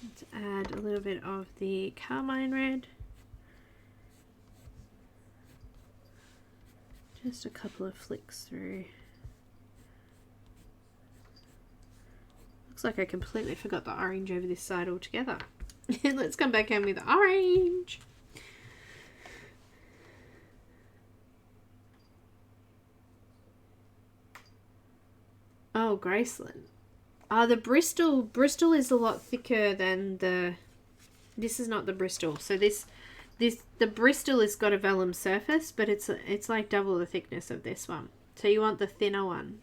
Speaker 1: Let's add a little bit of the carmine red. Just a couple of flicks through. Looks like I completely forgot the orange over this side altogether. Let's come back in with the orange. Oh, Graceland. The Bristol is a lot thicker than the, this is not the Bristol. So the Bristol has got a vellum surface, but it's like double the thickness of this one. So you want the thinner one.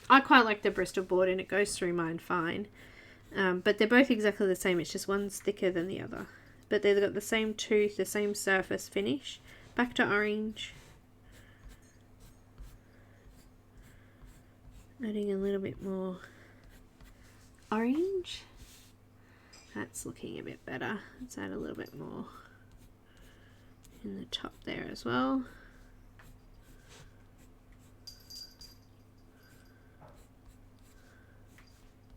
Speaker 1: I quite like the Bristol board and it goes through mine fine. But they're both exactly the same. It's just one's thicker than the other. But they've got the same tooth, the same surface finish. Back to orange. Adding a little bit more orange. That's looking a bit better. Let's add a little bit more in the top there as well.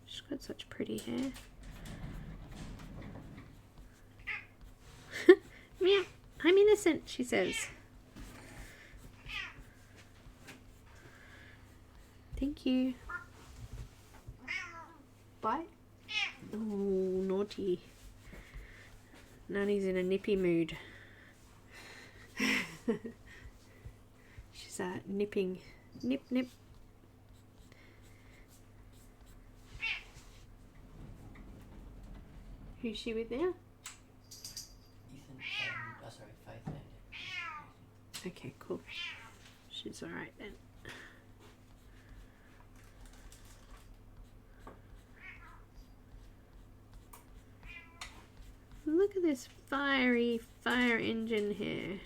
Speaker 1: She's got such pretty hair. Meow, I'm innocent, she says. Thank you. Bite. Oh, naughty. Nanny's in a nippy mood. She's She's nipping. Nip, nip. Who's she with now?
Speaker 2: Ethan, sorry, Faith and
Speaker 1: Okay, cool. She's alright then. Look at this fiery fire engine here.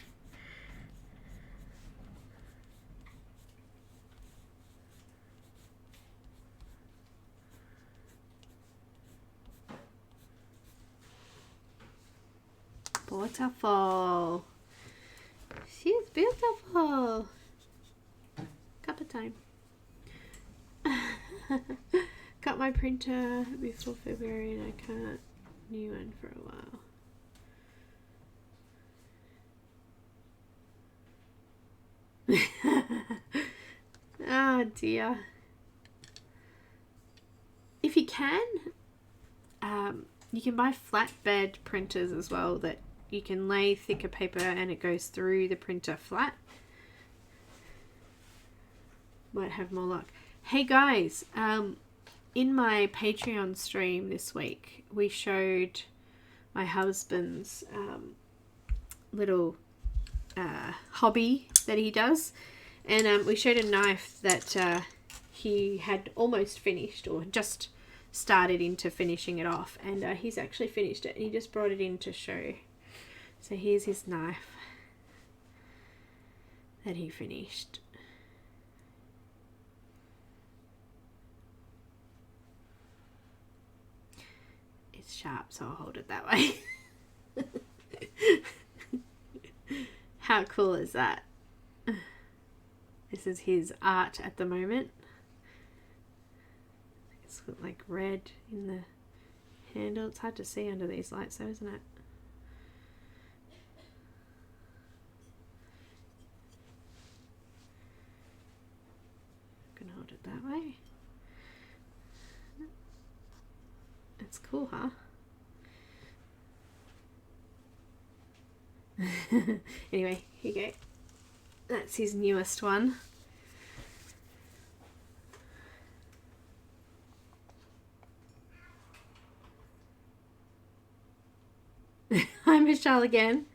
Speaker 1: Beautiful. She's beautiful. Cup of time. Got my printer before February and I can't new one for a while. Oh dear. If you can, you can buy flatbed printers as well that you can lay thicker paper and it goes through the printer flat. Might have more luck. Hey guys, in my Patreon stream this week, we showed my husband's little hobby that he does. And we showed a knife that he had almost finished or just started into finishing it off. And he's actually finished it and he just brought it in to show. So here's his knife that he finished. It's sharp, so I'll hold it that way. How cool is that? This is his art at the moment. It's got like red in the handle. It's hard to see under these lights though, isn't it? Hold it that way. It's cool, huh? Anyway, here you go. That's his newest one. Hi, Michelle again.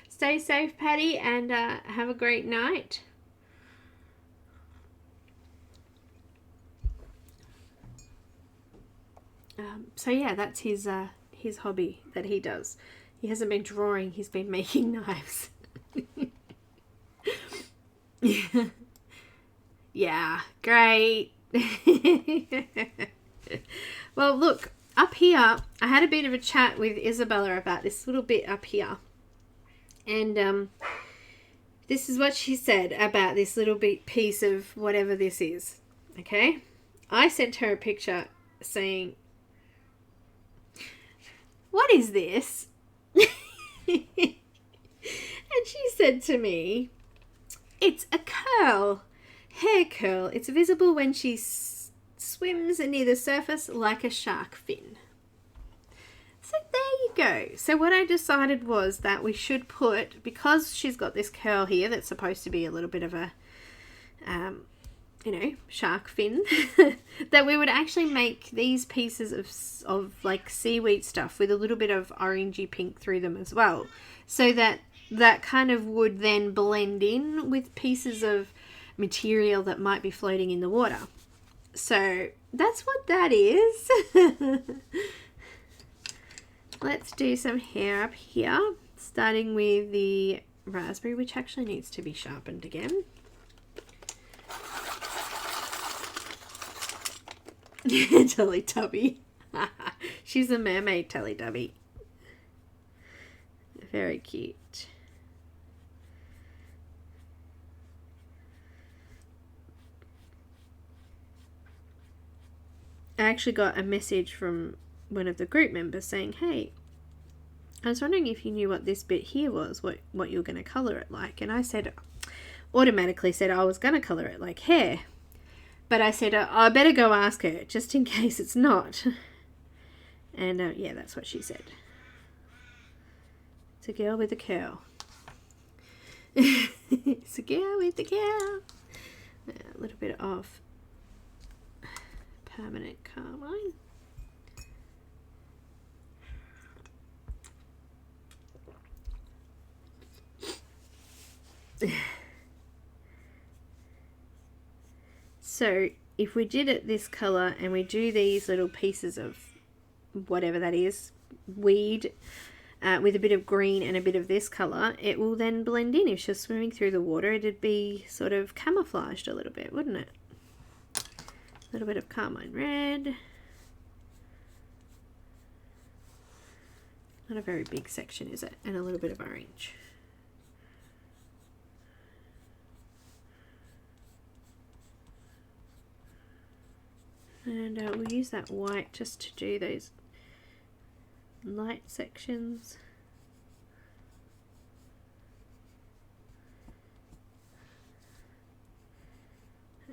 Speaker 1: Stay safe, Patty, and have a great night. So yeah, that's his hobby that he does. He hasn't been drawing, he's been making knives. Yeah, great. Well, look, up here, I had a bit of a chat with Isabella about this little bit up here. And this is what she said about this little bit piece of whatever this is. Okay? I sent her a picture saying, what is this? And she said to me, it's a curl, hair curl. It's visible when she swims near the surface like a shark fin. So there you go. So what I decided was that we should put, because she's got this curl here that's supposed to be a little bit of a, you know, shark fin, that we would actually make these pieces of like seaweed stuff with a little bit of orangey pink through them as well. So that kind of would then blend in with pieces of material that might be floating in the water. So that's what that is. Let's do some hair up here, starting with the raspberry, which actually needs to be sharpened again. Teletubby. She's a mermaid Teletubby. Very cute. I actually got a message from one of the group members saying, hey, I was wondering if you knew what this bit here was, what you were going to colour it like. And I said, automatically said I was going to colour it like hair. But I said, I better go ask her, just in case it's not. And yeah, that's what she said. It's a girl with a curl. It's a girl with the cow. A little bit of permanent carmine. So if we did it this color and we do these little pieces of whatever that is, weed, with a bit of green and a bit of this color, it will then blend in. If she's swimming through the water, it'd be sort of camouflaged a little bit, wouldn't it? A little bit of carmine red. Not a very big section, is it? And a little bit of orange. And we'll use that white just to do those light sections.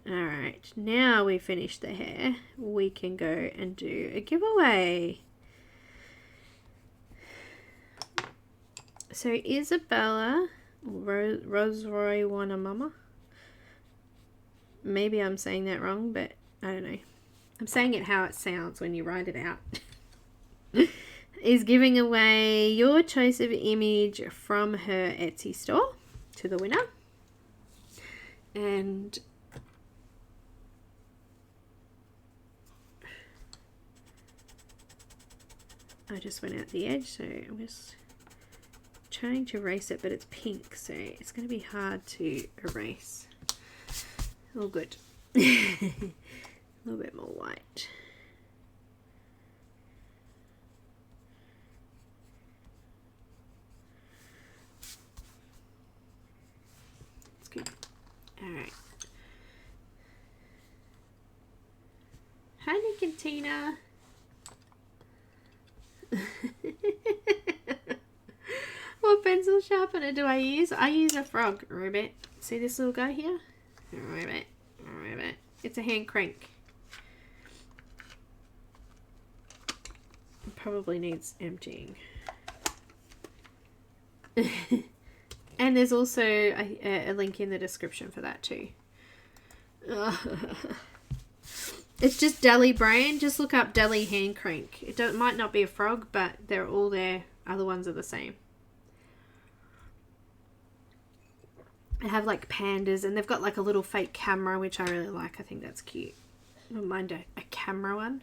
Speaker 1: Alright, now we've finished the hair, we can go and do a giveaway. So Isabella, Rozrysowanamama, maybe I'm saying that wrong, but I don't know. I'm saying it how it sounds when you write it out. Is giving away your choice of image from her Etsy store to the winner. And I just went out the edge, so I'm just trying to erase it, but it's pink, so it's going to be hard to erase. All good. A little bit more white. It's good. Alright. Hi, Nick and Tina. What pencil sharpener do I use? I use a frog, Rabbit. See this little guy here? Rabbit. Rabbit. It's a hand crank. It probably needs emptying. And there's also a link in the description for that too. It's just Deli brand. Just look up Deli hand crank. It might not be a frog, but they're all there. Other ones are the same. They have like pandas, and they've got like a little fake camera, which I really like. I think that's cute. I don't mind a camera one.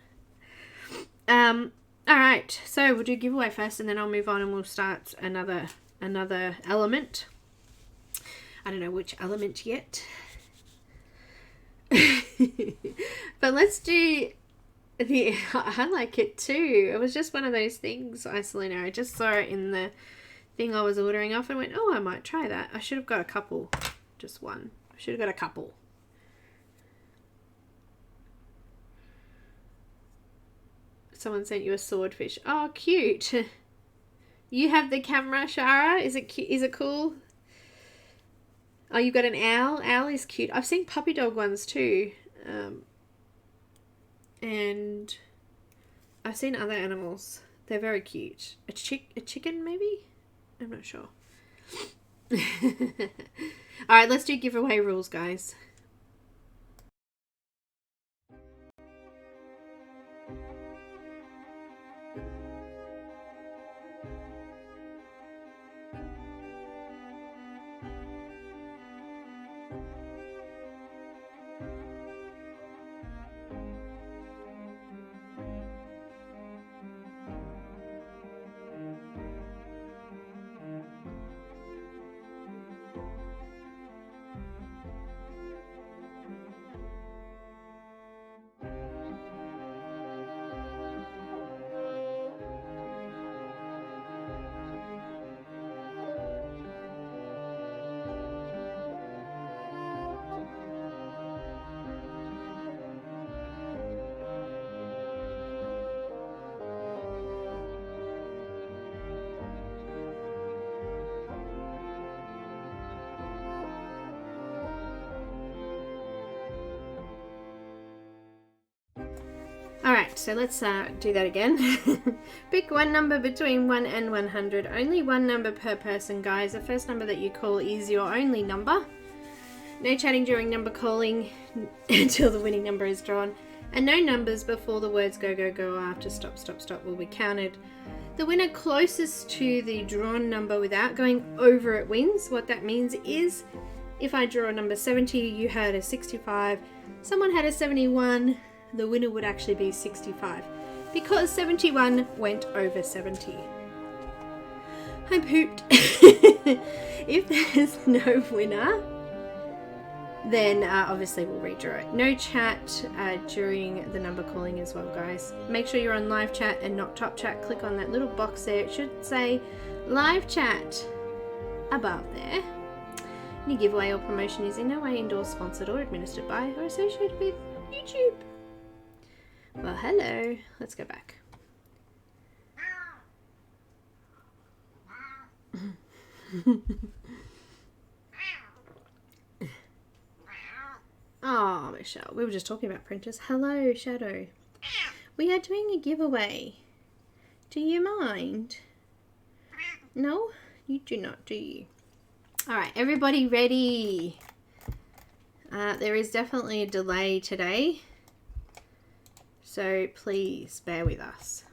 Speaker 1: Alright, so we'll do giveaway first, and then I'll move on and we'll start another element. I don't know which element yet. But let's do the, I like it too. It was just one of those things, Isolina. I just saw it in the thing I was ordering off and went, oh, I might try that. I should have got a couple, just one. I should have got a couple. Someone sent you a swordfish. Oh, cute. You have the camera, Shara. Is it cute? Is it cool? Oh, you've got an owl. Owl is cute. I've seen puppy dog ones too. And I've seen other animals. They're very cute. A chicken maybe? I'm not sure. Alright, let's do giveaway rules, guys. Alright, so let's do that again. Pick one number between 1 and 100. Only one number per person, guys. The first number that you call is your only number. No chatting during number calling until the winning number is drawn. And no numbers before the words go, go, go, after stop, stop, stop will be counted. The winner closest to the drawn number without going over it wins. What that means is if I draw a number 70, you had a 65, someone had a 71, the winner would actually be 65 because 71 went over 70. I pooped. If there's no winner, then obviously we'll redraw it. No chat during the number calling as well, guys. Make sure you're on live chat and not top chat. Click on that little box there. It should say live chat above there. Any giveaway or promotion is in no way endorsed, sponsored or administered by or associated with YouTube. Well, hello. Let's go back. Oh, Michelle, we were just talking about printers. Hello, Shadow. We are doing a giveaway. Do you mind? No? You do not, do you? Alright, everybody ready? There is definitely a delay today, so please bear with us.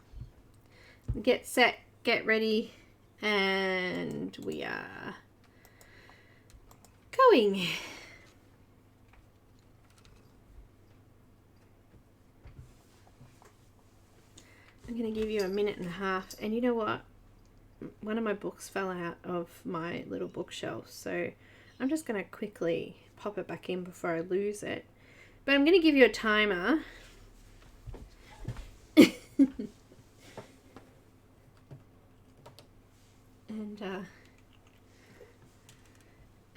Speaker 1: Get set, get ready, and we are going. I'm going to give you a minute and a half, and you know what? One of my books fell out of my little bookshelf, so I'm just going to quickly pop it back in before I lose it. But I'm going to give you a timer. And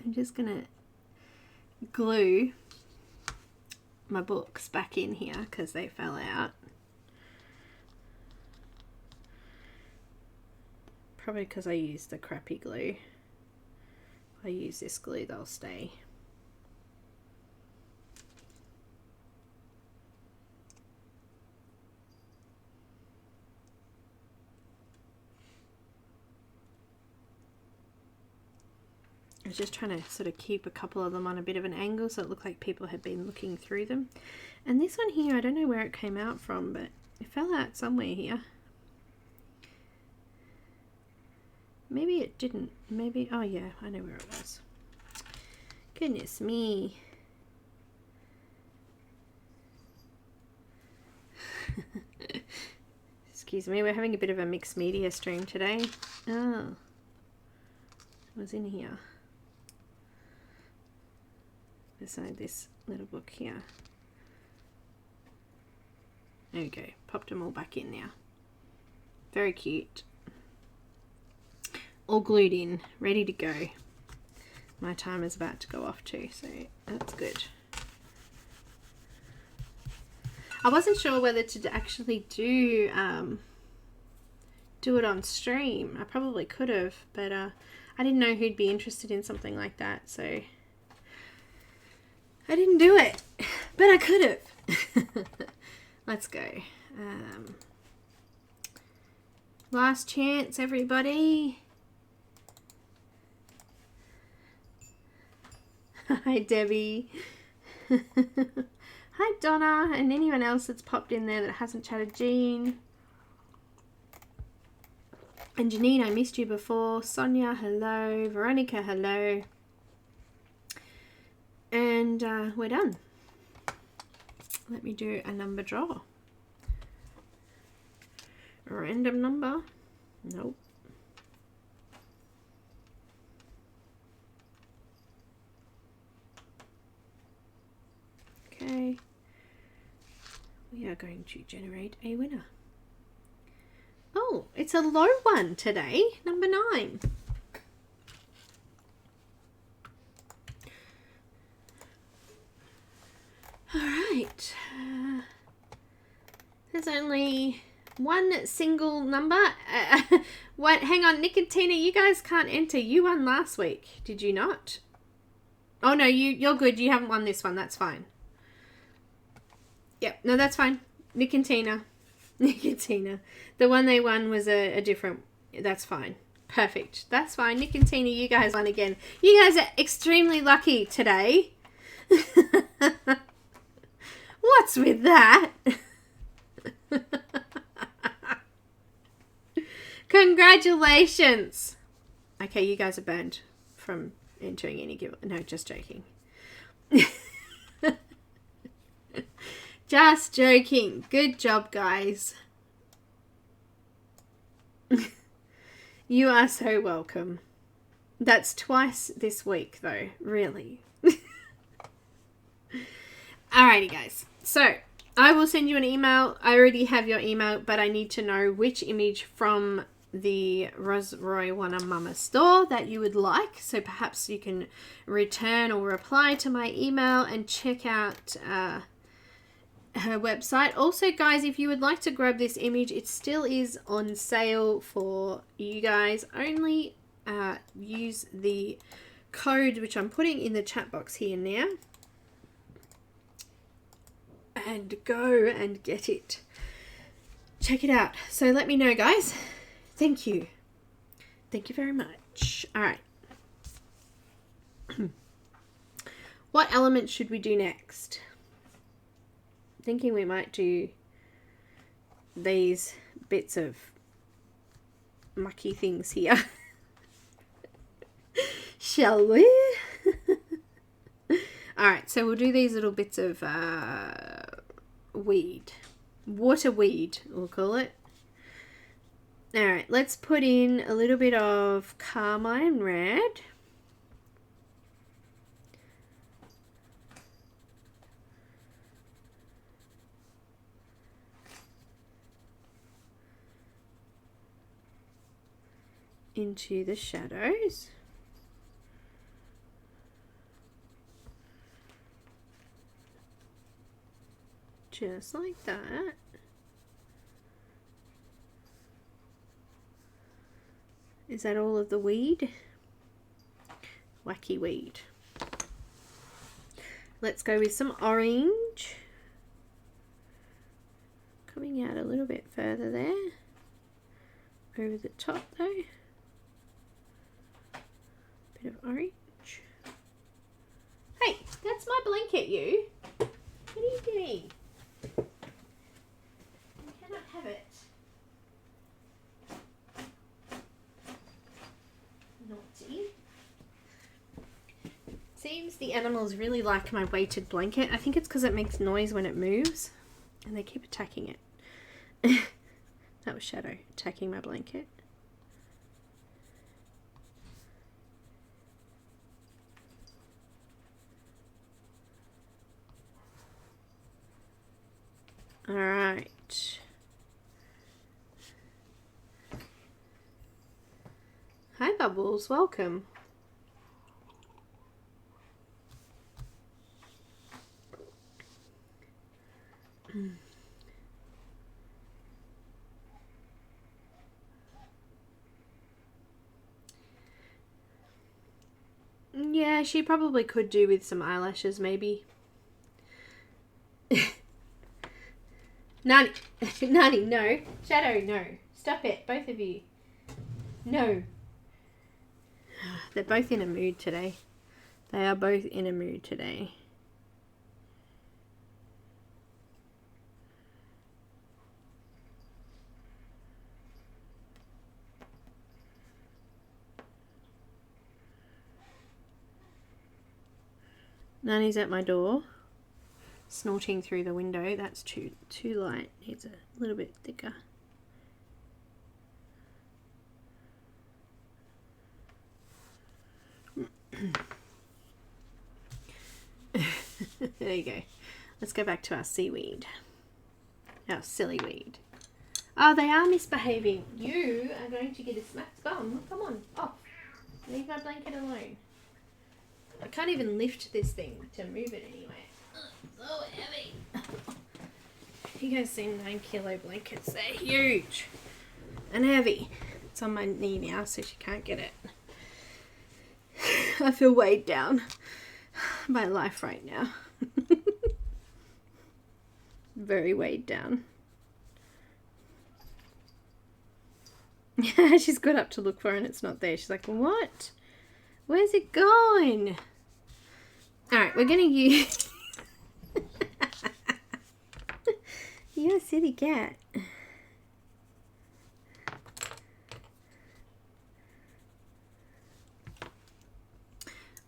Speaker 1: I'm just going to glue my books back in here because they fell out. Probably because I used the crappy glue. If I use this glue, they'll stay. I was just trying to sort of keep a couple of them on a bit of an angle so it looked like people had been looking through them. And this one here, I don't know where it came out from, but it fell out somewhere here. Maybe it didn't. Maybe, oh yeah, I know where it was. Goodness me. Excuse me, we're having a bit of a mixed media stream today. Oh, it was in here. Beside this little book here. There we go. Popped them all back in now. Very cute. All glued in, ready to go. My timer's about to go off too, so that's good. I wasn't sure whether to actually do it on stream. I probably could have, but I didn't know who'd be interested in something like that, so I didn't do it, but I could have. Let's go. Last chance, everybody. Hi, Debbie. Hi, Donna, and anyone else that's popped in there that hasn't chatted. Jean. And Janine, I missed you before. Sonia, hello. Veronica, hello. And we're done. Let me do a number draw. A random number. Nope. Okay. We are going to generate a winner. Oh, it's a low one today. Number 9. All right. There's only one single number. What? Hang on, Nick and Tina, you guys can't enter. You won last week, did you not? Oh no, you're good. You haven't won this one. That's fine. Yep. No, that's fine. Nick and Tina, Nicotina. The one they won was a different... That's fine. Perfect. That's fine. Nick and Tina, you guys won again. You guys are extremely lucky today. What's with that? Congratulations. Okay, you guys are banned from entering any give. No, just joking. Just joking. Good job, guys. You are so welcome. That's twice this week, though. Really. Alrighty, guys. So, I will send you an email. I already have your email, but I need to know which image from the Rozrysowanamama store that you would like. So, perhaps you can return or reply to my email and check out her website. Also, guys, if you would like to grab this image, it still is on sale for you guys. Only use the code which I'm putting in the chat box here now and go and get it. Check it out. So let me know, guys. Thank you very much. All right. What element should we do next? Thinking we might do these bits of mucky things here. Shall we? Alright, so we'll do these little bits of weed. Water weed, we'll call it. Alright, let's put in a little bit of carmine red. Into the shadows. Just like that. Is that all of the weed? Wacky weed. Let's go with some orange. Coming out a little bit further there. Over the top though. Bit of orange. Hey, that's my blanket, you. What are you doing? You cannot have it. Naughty. Seems the animals really like my weighted blanket. I think it's because it makes noise when it moves and they keep attacking it. That was Shadow attacking my blanket. All right. Hi, Bubbles. Welcome. Yeah, she probably could do with some eyelashes, maybe. Nani, Nani, no. Shadow, no. Stop it, both of you. No. They're both in a mood today. They are both in a mood today. Nani's at my door. Snorting through the window. That's too light. Needs a little bit thicker. There you go. Let's go back to our seaweed. Our silly weed. Oh, they are misbehaving. You are going to get a smacked bum. Come on, off. Leave my blanket alone. I can't even lift this thing to move it anyway. So heavy. You guys see 9 kilo blankets. They're huge and heavy. It's on my knee now, so she can't get it. I feel weighed down by life right now. Very weighed down. She's got up to look for it and it's not there. She's like, what? Where's it going? Alright, we're going to use... You're a silly cat.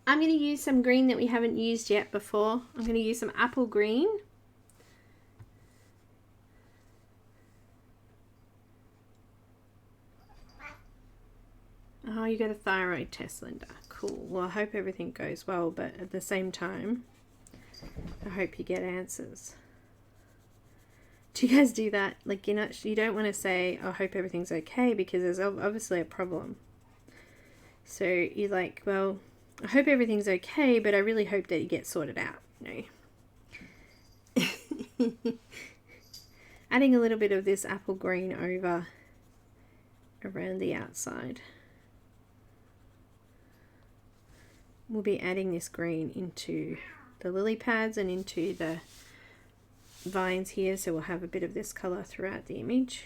Speaker 1: I'm going to use some green that we haven't used yet before. I'm going to use some apple green. Oh, you got a thyroid test, Linda. Cool. Well, I hope everything goes well, but at the same time, I hope you get answers. Do you guys do that? Like, you know, you don't want to say, I hope everything's okay, because there's obviously a problem. So you're like, well, I hope everything's okay, but I really hope that you get sorted out. No. Adding a little bit of this apple green over around the outside. We'll be adding this green into the lily pads and into the vines here, so we'll have a bit of this colour throughout the image.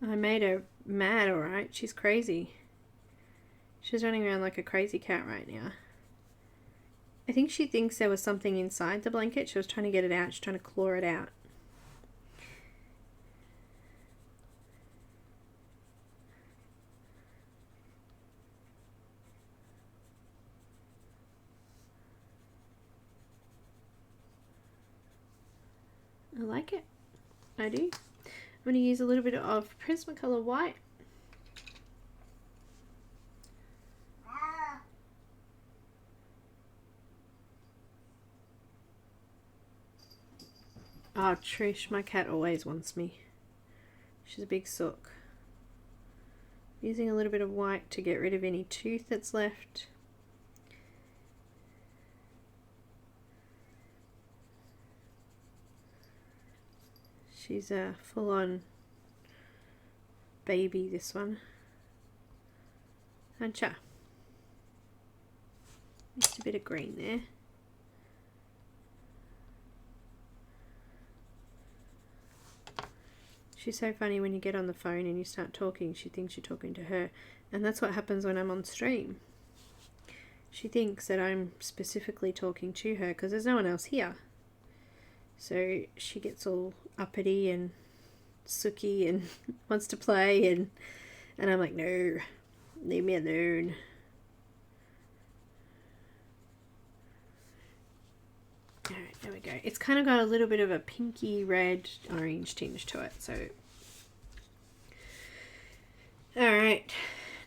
Speaker 1: I made her mad, alright. She's crazy. She's running around like a crazy cat right now. I think she thinks there was something inside the blanket. She was trying to get it out. She's trying to claw it out. I like it. I do. I'm going to use a little bit of Prismacolor white. Oh, Trish, my cat always wants me. She's a big sook. Using a little bit of white to get rid of any tooth that's left. She's a full-on baby, this one. Ancha. Just a bit of green there. She's so funny when you get on the phone and you start talking. She thinks you're talking to her. And that's what happens when I'm on stream. She thinks that I'm specifically talking to her because there's no one else here. So she gets all uppity and sooky and wants to play, and I'm like, no, leave me alone. Alright, there we go. It's kind of got a little bit of a pinky red orange tinge to it. So alright,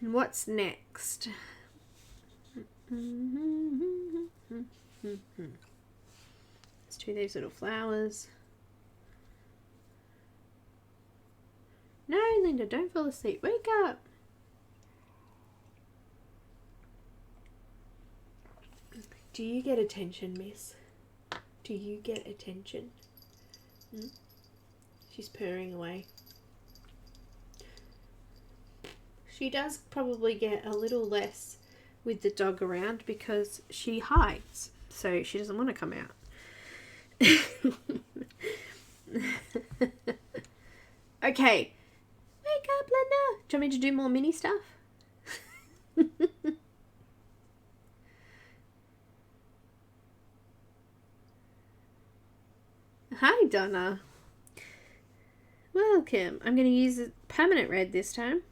Speaker 1: what's next? Let's do these little flowers. No, Linda, don't fall asleep. Wake up. Do you get attention, miss? Do you get attention? She's purring away. She does probably get a little less with the dog around because she hides, so she doesn't want to come out. Okay. Wake up, Linda. Do you want me to do more mini stuff? Hi, Donna. Welcome. I'm going to use a permanent red this time.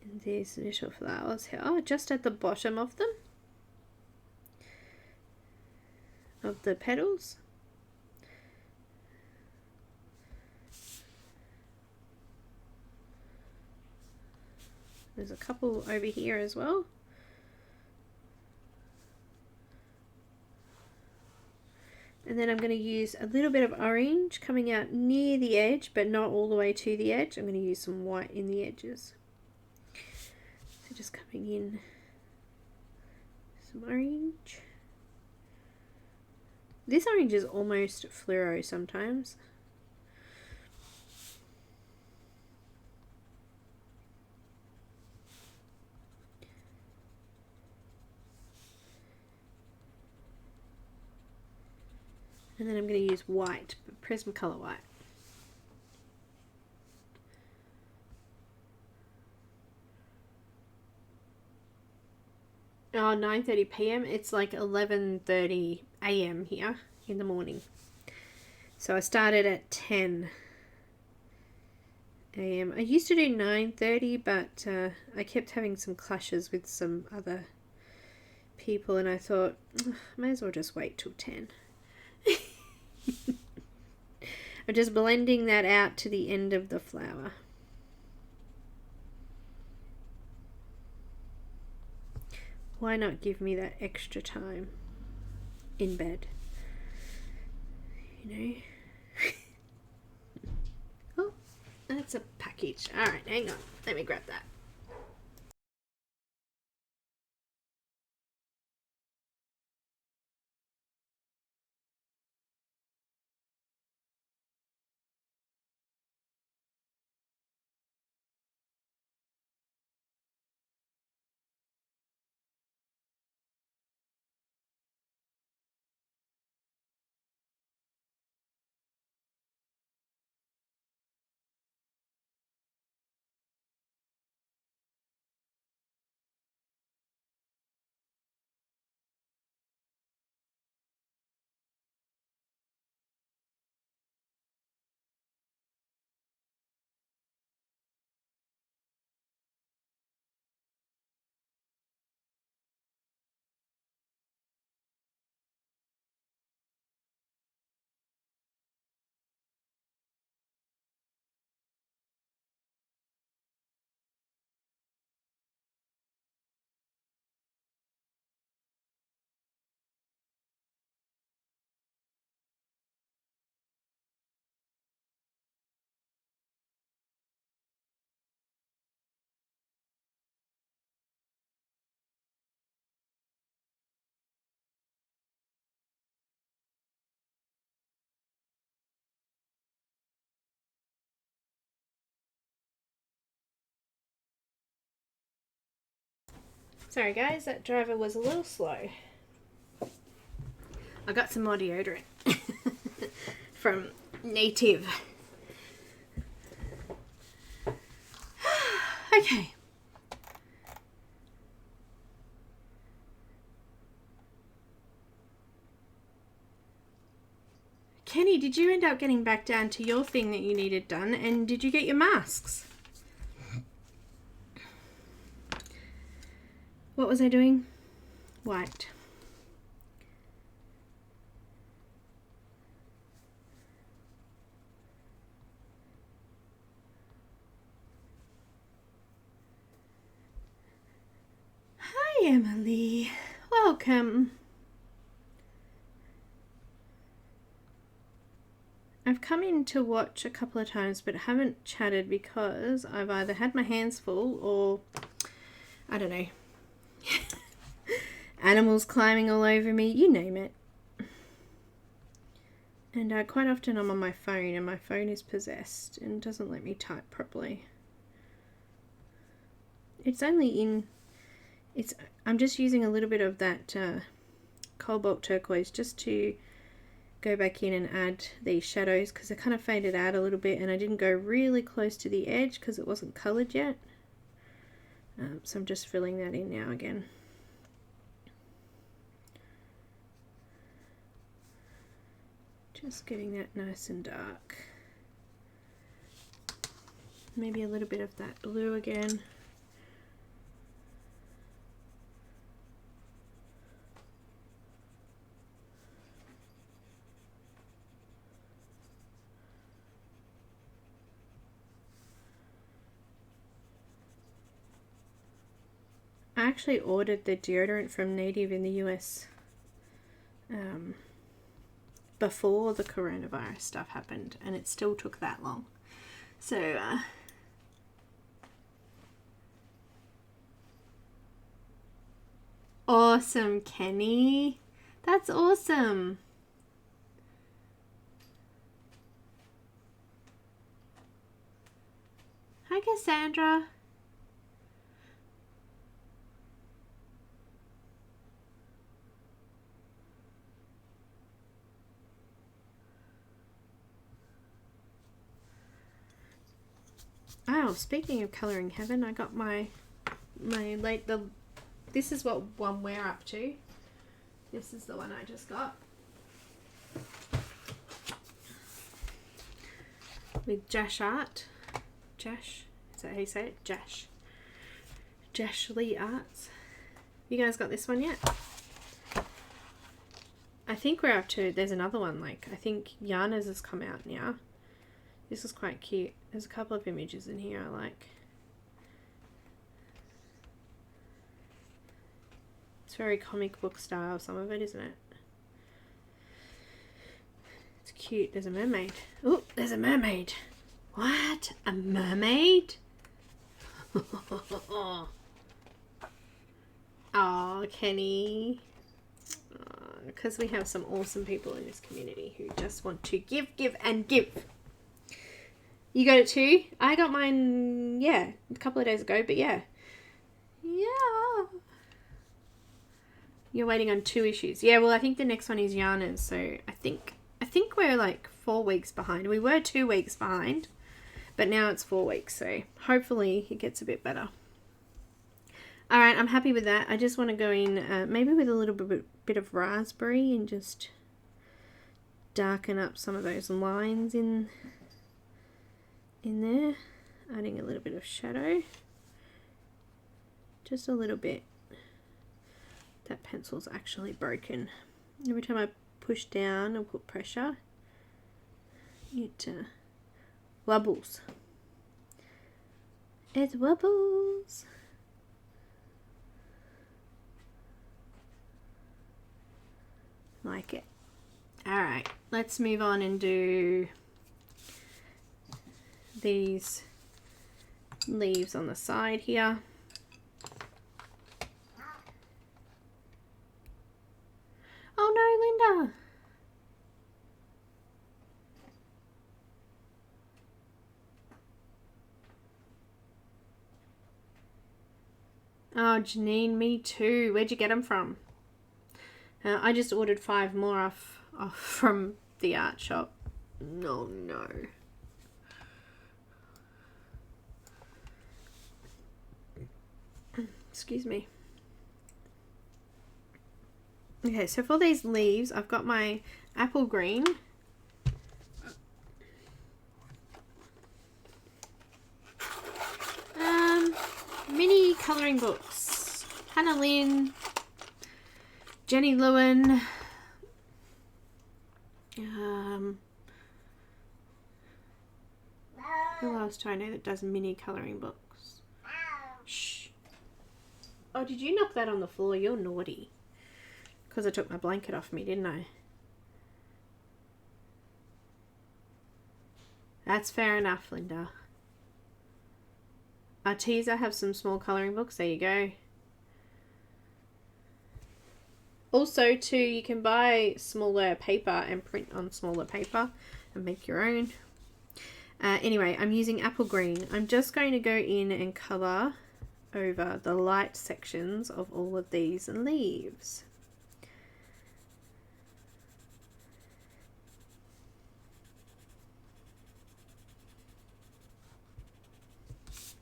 Speaker 1: And these little flowers here. Oh, just at the bottom of them. Of the petals. There's a couple over here as well. And then I'm going to use a little bit of orange coming out near the edge, but not all the way to the edge. I'm going to use some white in the edges. So just coming in some orange. This orange is almost fluoro sometimes. And then I'm going to use white, Prismacolor white. Oh, 9:30 p.m. It's like 11:30 a.m. here in the morning. So I started at 10 a.m. I used to do 9:30, but I kept having some clashes with some other people, and I thought, I may as well just wait till 10. I'm just blending that out to the end of the flower. Why not give me that extra time in bed? You know? Oh, that's a package. Alright, hang on. Let me grab that. Sorry guys, that driver was a little slow. I got some more deodorant from Native. Okay. Kenny, did you end up getting back down to your thing that you needed done? And did you get your masks? What was I doing? White. Hi, Emily. Welcome. I've come in to watch a couple of times but haven't chatted because I've either had my hands full or, I don't know, animals climbing all over me, you name it. And quite often I'm on my phone and my phone is possessed and doesn't let me type properly. It's only in, I'm just using a little bit of that cobalt turquoise just to go back in and add these shadows because I kind of faded out a little bit and I didn't go really close to the edge because it wasn't coloured yet. So I'm just filling that in now again. Just getting that nice and dark. Maybe a little bit of that blue again. I actually ordered the deodorant from Native in the US before the coronavirus stuff happened, and it still took that long. So awesome, Kenny. That's awesome. Hi, Cassandra. Oh, speaking of colouring heaven, I got my this is what one we're up to. This is the one I just got. With Jash Art. Jash, is that how you say it? Jash. Jash Lee Arts. You guys got this one yet? I think we're up to, there's another one, like, I think Yana's has come out now. This is quite cute. There's a couple of images in here I like. It's very comic book style, some of it, isn't it? It's cute. There's a mermaid. Oh, there's a mermaid. What? A mermaid? Oh, Kenny. Because we have some awesome people in this community who just want to give, and give. You got it too? I got mine, yeah, a couple of days ago, but yeah. Yeah. You're waiting on 2 issues. Yeah, well, I think the next one is Yana's, so I think we're like 4 weeks behind. We were 2 weeks behind, but now it's 4 weeks, so hopefully it gets a bit better. Alright, I'm happy with that. I just want to go in maybe with a little bit of raspberry and just darken up some of those lines in there. Adding a little bit of shadow. Just a little bit. That pencil's actually broken. Every time I push down and put pressure, it wobbles. It wobbles. Like it. Alright, let's move on and do these leaves on the side here. Oh no, Linda! Oh, Janine, me too. Where'd you get them from? I just ordered 5 more off from the art shop. No. Excuse me. Okay, so for these leaves, I've got my apple green. Mini colouring books. Hannah Lynn. Jenny Lewin. Who else do I know that does mini colouring books? Shh. Oh, did you knock that on the floor? You're naughty. Because I took my blanket off me, didn't I? That's fair enough, Linda. Arteza have some small colouring books. There you go. Also, too, you can buy smaller paper and print on smaller paper and make your own. Anyway, I'm using apple green. I'm just going to go in and colour over the light sections of all of these leaves.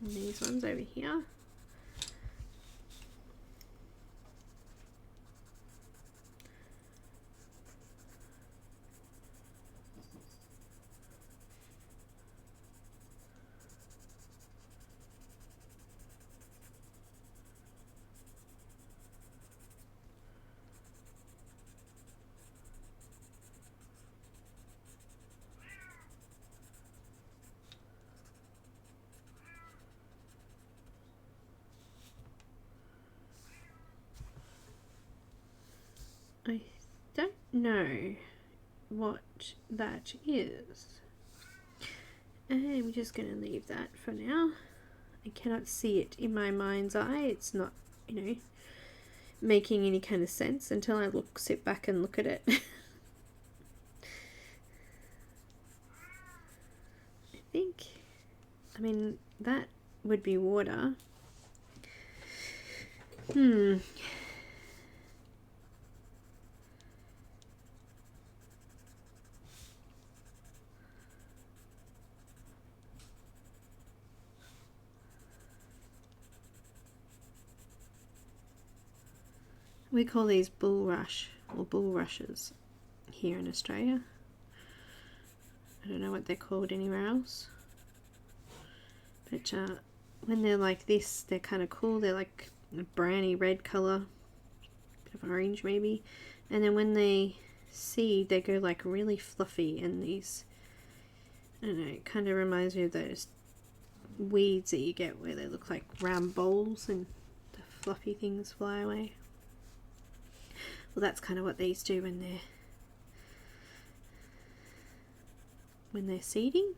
Speaker 1: And these ones over here. I don't know what that is. I'm just going to leave that for now. I cannot see it in my mind's eye. It's not, you know, making any kind of sense until I sit back and look at it. I mean, that would be water. We call these bulrush or bulrushes here in Australia. I don't know what they're called anywhere else. But when they're like this, they're kind of cool. They're like a browny red colour, bit of orange maybe. And then when they seed, they go like really fluffy, and these, I don't know, it kind of reminds me of those weeds that you get where they look like round bowls and the fluffy things fly away. Well, that's kind of what these do when they're seeding.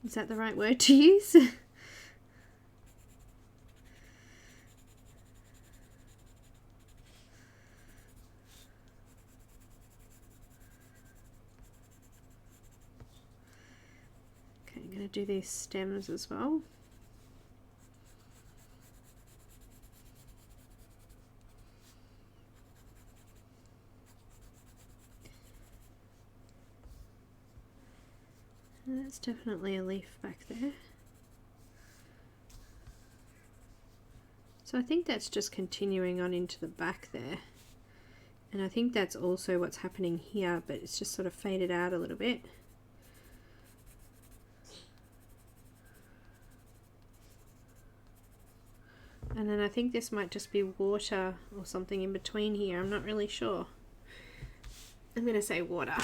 Speaker 1: Is that the right word to use? I'm going to do these stems as well. And that's definitely a leaf back there. So I think that's just continuing on into the back there. And I think that's also what's happening here, but it's just sort of faded out a little bit. And then I think this might just be water or something in between here. I'm not really sure. I'm going to say water.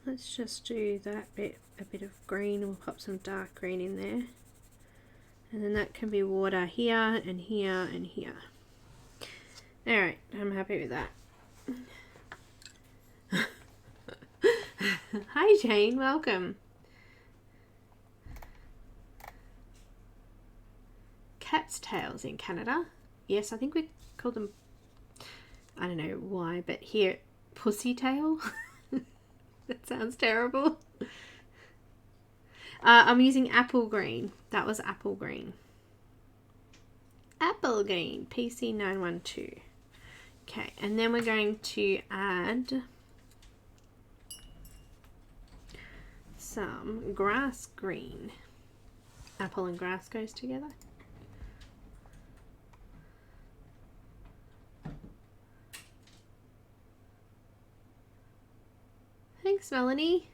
Speaker 1: Let's just do that bit, a bit of green. We'll pop some dark green in there. And then that can be water here and here and here. Alright, I'm happy with that. Hi Jane, welcome. Cat's tails in Canada. Yes, I think we call them, I don't know why, but here, pussy tail. That sounds terrible. I'm using apple green. That was apple green. Apple green, PC912. Okay, and then we're going to add some grass green. Apple and grass goes together. Thanks, Melanie.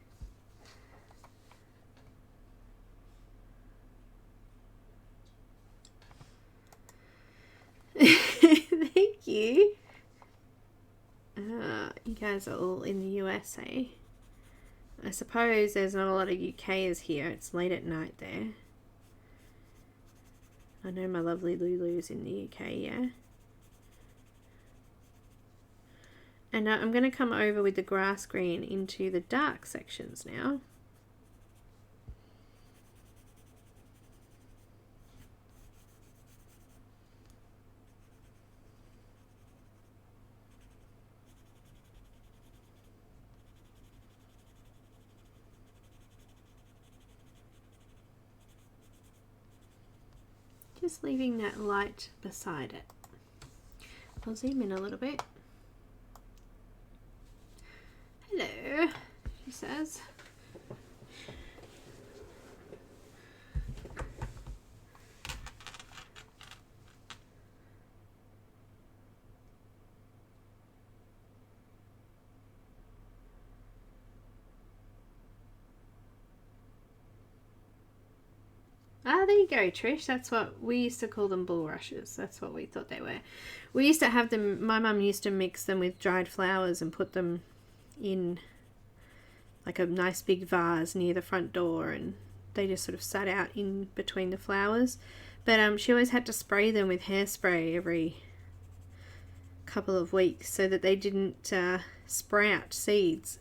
Speaker 1: Thank you. You guys are all in the USA. I suppose there's not a lot of UKers here. It's late at night there. I know my lovely Lulu's in the UK, yeah. And I'm going to come over with the grass green into the dark sections now. Just leaving that light beside it. I'll zoom in a little bit. Hello, she says. Ah, there you go, Trish. That's what we used to call them, bulrushes. That's what we thought they were. We used to have them, my mum used to mix them with dried flowers and put them in like a nice big vase near the front door, and they just sort of sat out in between the flowers. But she always had to spray them with hairspray every couple of weeks so that they didn't sprout seeds.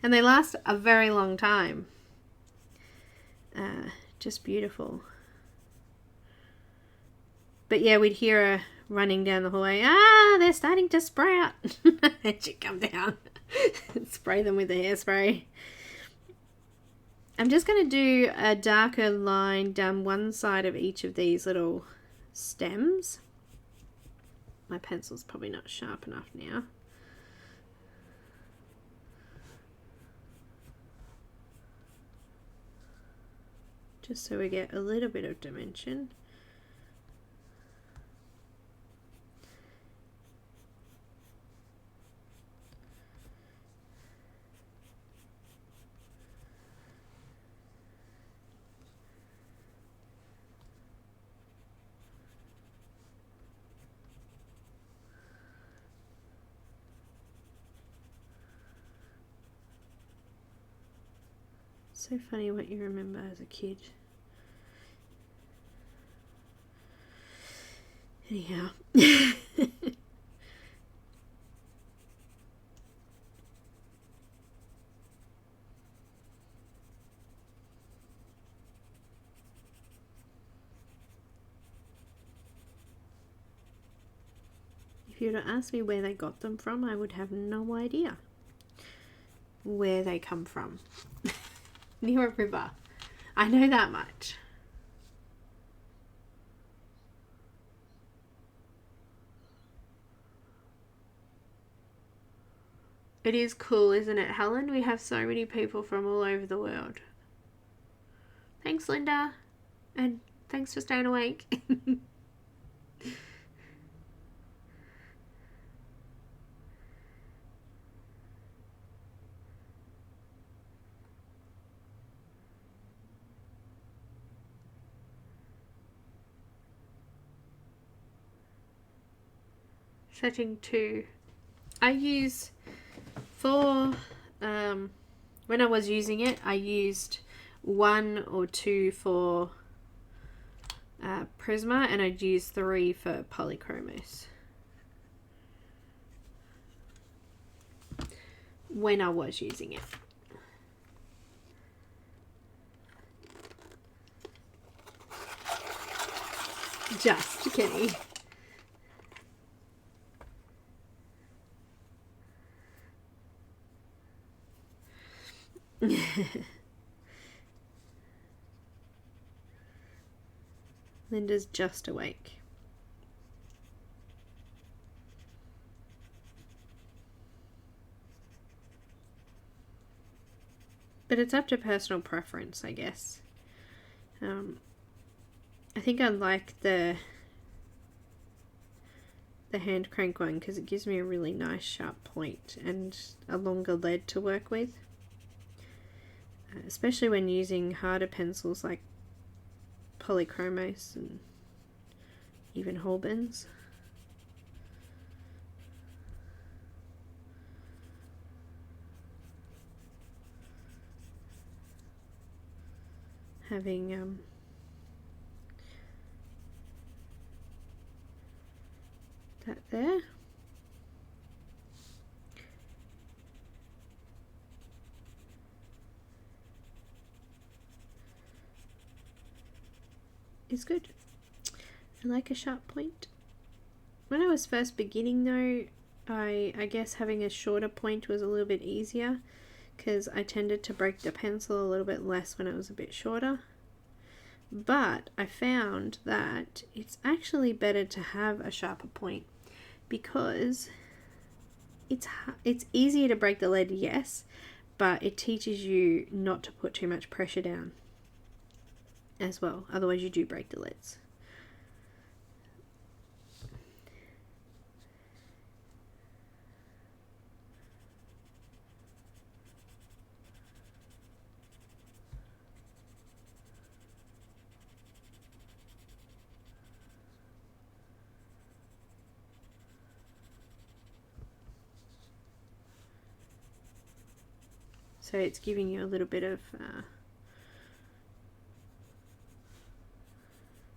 Speaker 1: And they last a very long time. Just beautiful. But yeah, we'd hear her running down the hallway. Ah, they're starting to sprout. And she'd come down. Spray them with the hairspray. I'm just going to do a darker line down one side of each of these little stems. My pencil's probably not sharp enough now. Just so we get a little bit of dimension. So funny what you remember as a kid. Anyhow. If you were to ask me where they got them from, I would have no idea where they come from. Near a river. I know that much. It is cool, isn't it, Helen? We have so many people from all over the world. Thanks, Linda. And thanks for staying awake. Setting 2. I use for when I was using it, I used 1 or 2 for Prisma, and I'd use 3 for Polychromos when I was using it. Just kidding. Linda's just awake. But it's up to personal preference, I guess. I think I like the hand crank one because it gives me a really nice sharp point and a longer lead to work with. Especially when using harder pencils like Polychromos and even Holbeins. Having that there. Is good. I like a sharp point. When I was first beginning though, I guess having a shorter point was a little bit easier because I tended to break the pencil a little bit less when it was a bit shorter. But I found that it's actually better to have a sharper point because it's easier to break the lead, yes, but it teaches you not to put too much pressure down as well, otherwise you do break the leads. So it's giving you a little bit of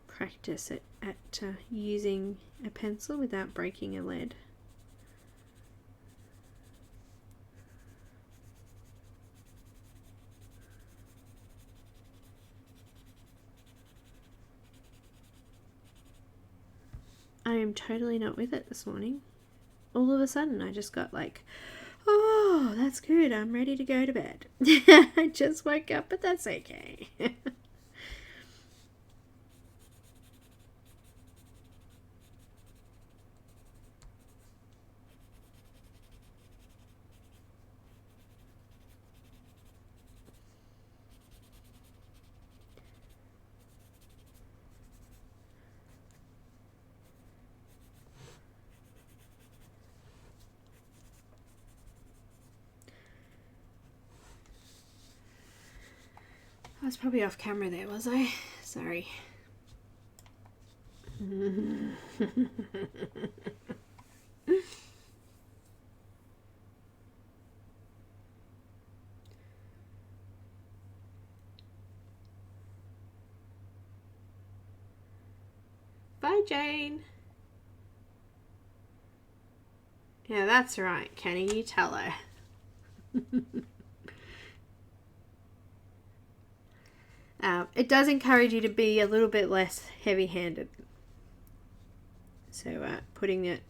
Speaker 1: practice at using a pencil without breaking a lead. I am totally not with it this morning. All of a sudden I just got like, oh, that's good. I'm ready to go to bed. I just woke up, but that's okay. I was probably off camera there, was I? Sorry. Bye, Jane. Yeah, that's right, Kenny. You tell her. It does encourage you to be a little bit less heavy-handed. So putting it,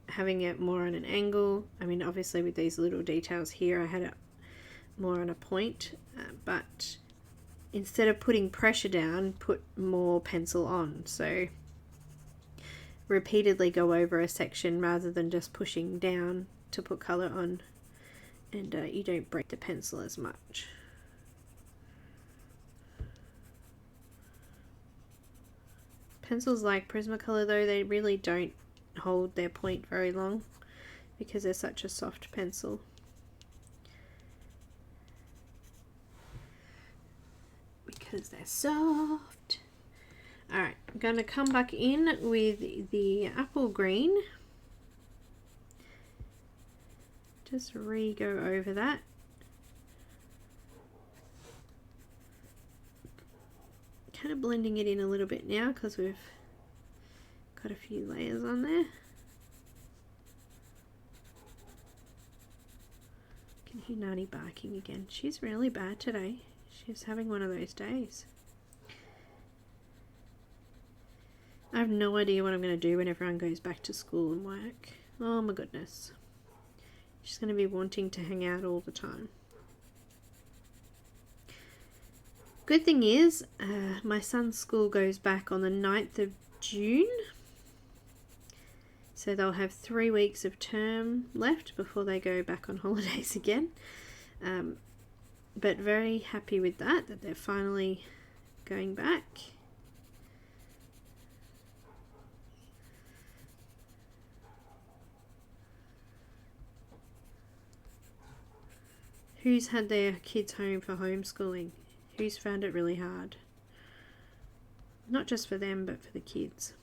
Speaker 1: having it more on an angle. I mean, obviously with these little details here, I had it more on a point, but instead of putting pressure down, put more pencil on. So repeatedly go over a section rather than just pushing down to put color on, and you don't break the pencil as much. Pencils like Prismacolor though, they really don't hold their point very long because they're such a soft pencil. Because they're soft. Alright, I'm going to come back in with the apple green. Just re-go over that. Kind of blending it in a little bit now because we've got a few layers on there. Can hear Nani barking again. She's really bad today. She's having one of those days. I have no idea what I'm going to do when everyone goes back to school and work. Oh my goodness. She's going to be wanting to hang out all the time. Good thing is, my son's school goes back on the 9th of June. So they'll have 3 weeks of term left before they go back on holidays again. But very happy with that they're finally going back. Who's had their kids home for homeschooling? Who's found it really hard? Not just for them, but for the kids.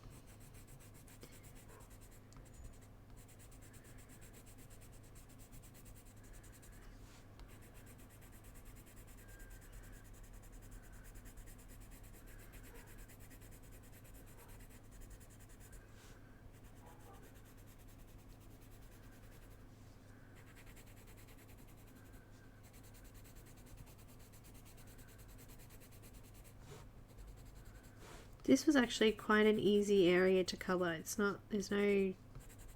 Speaker 1: This was actually quite an easy area to colour. It's not, there's no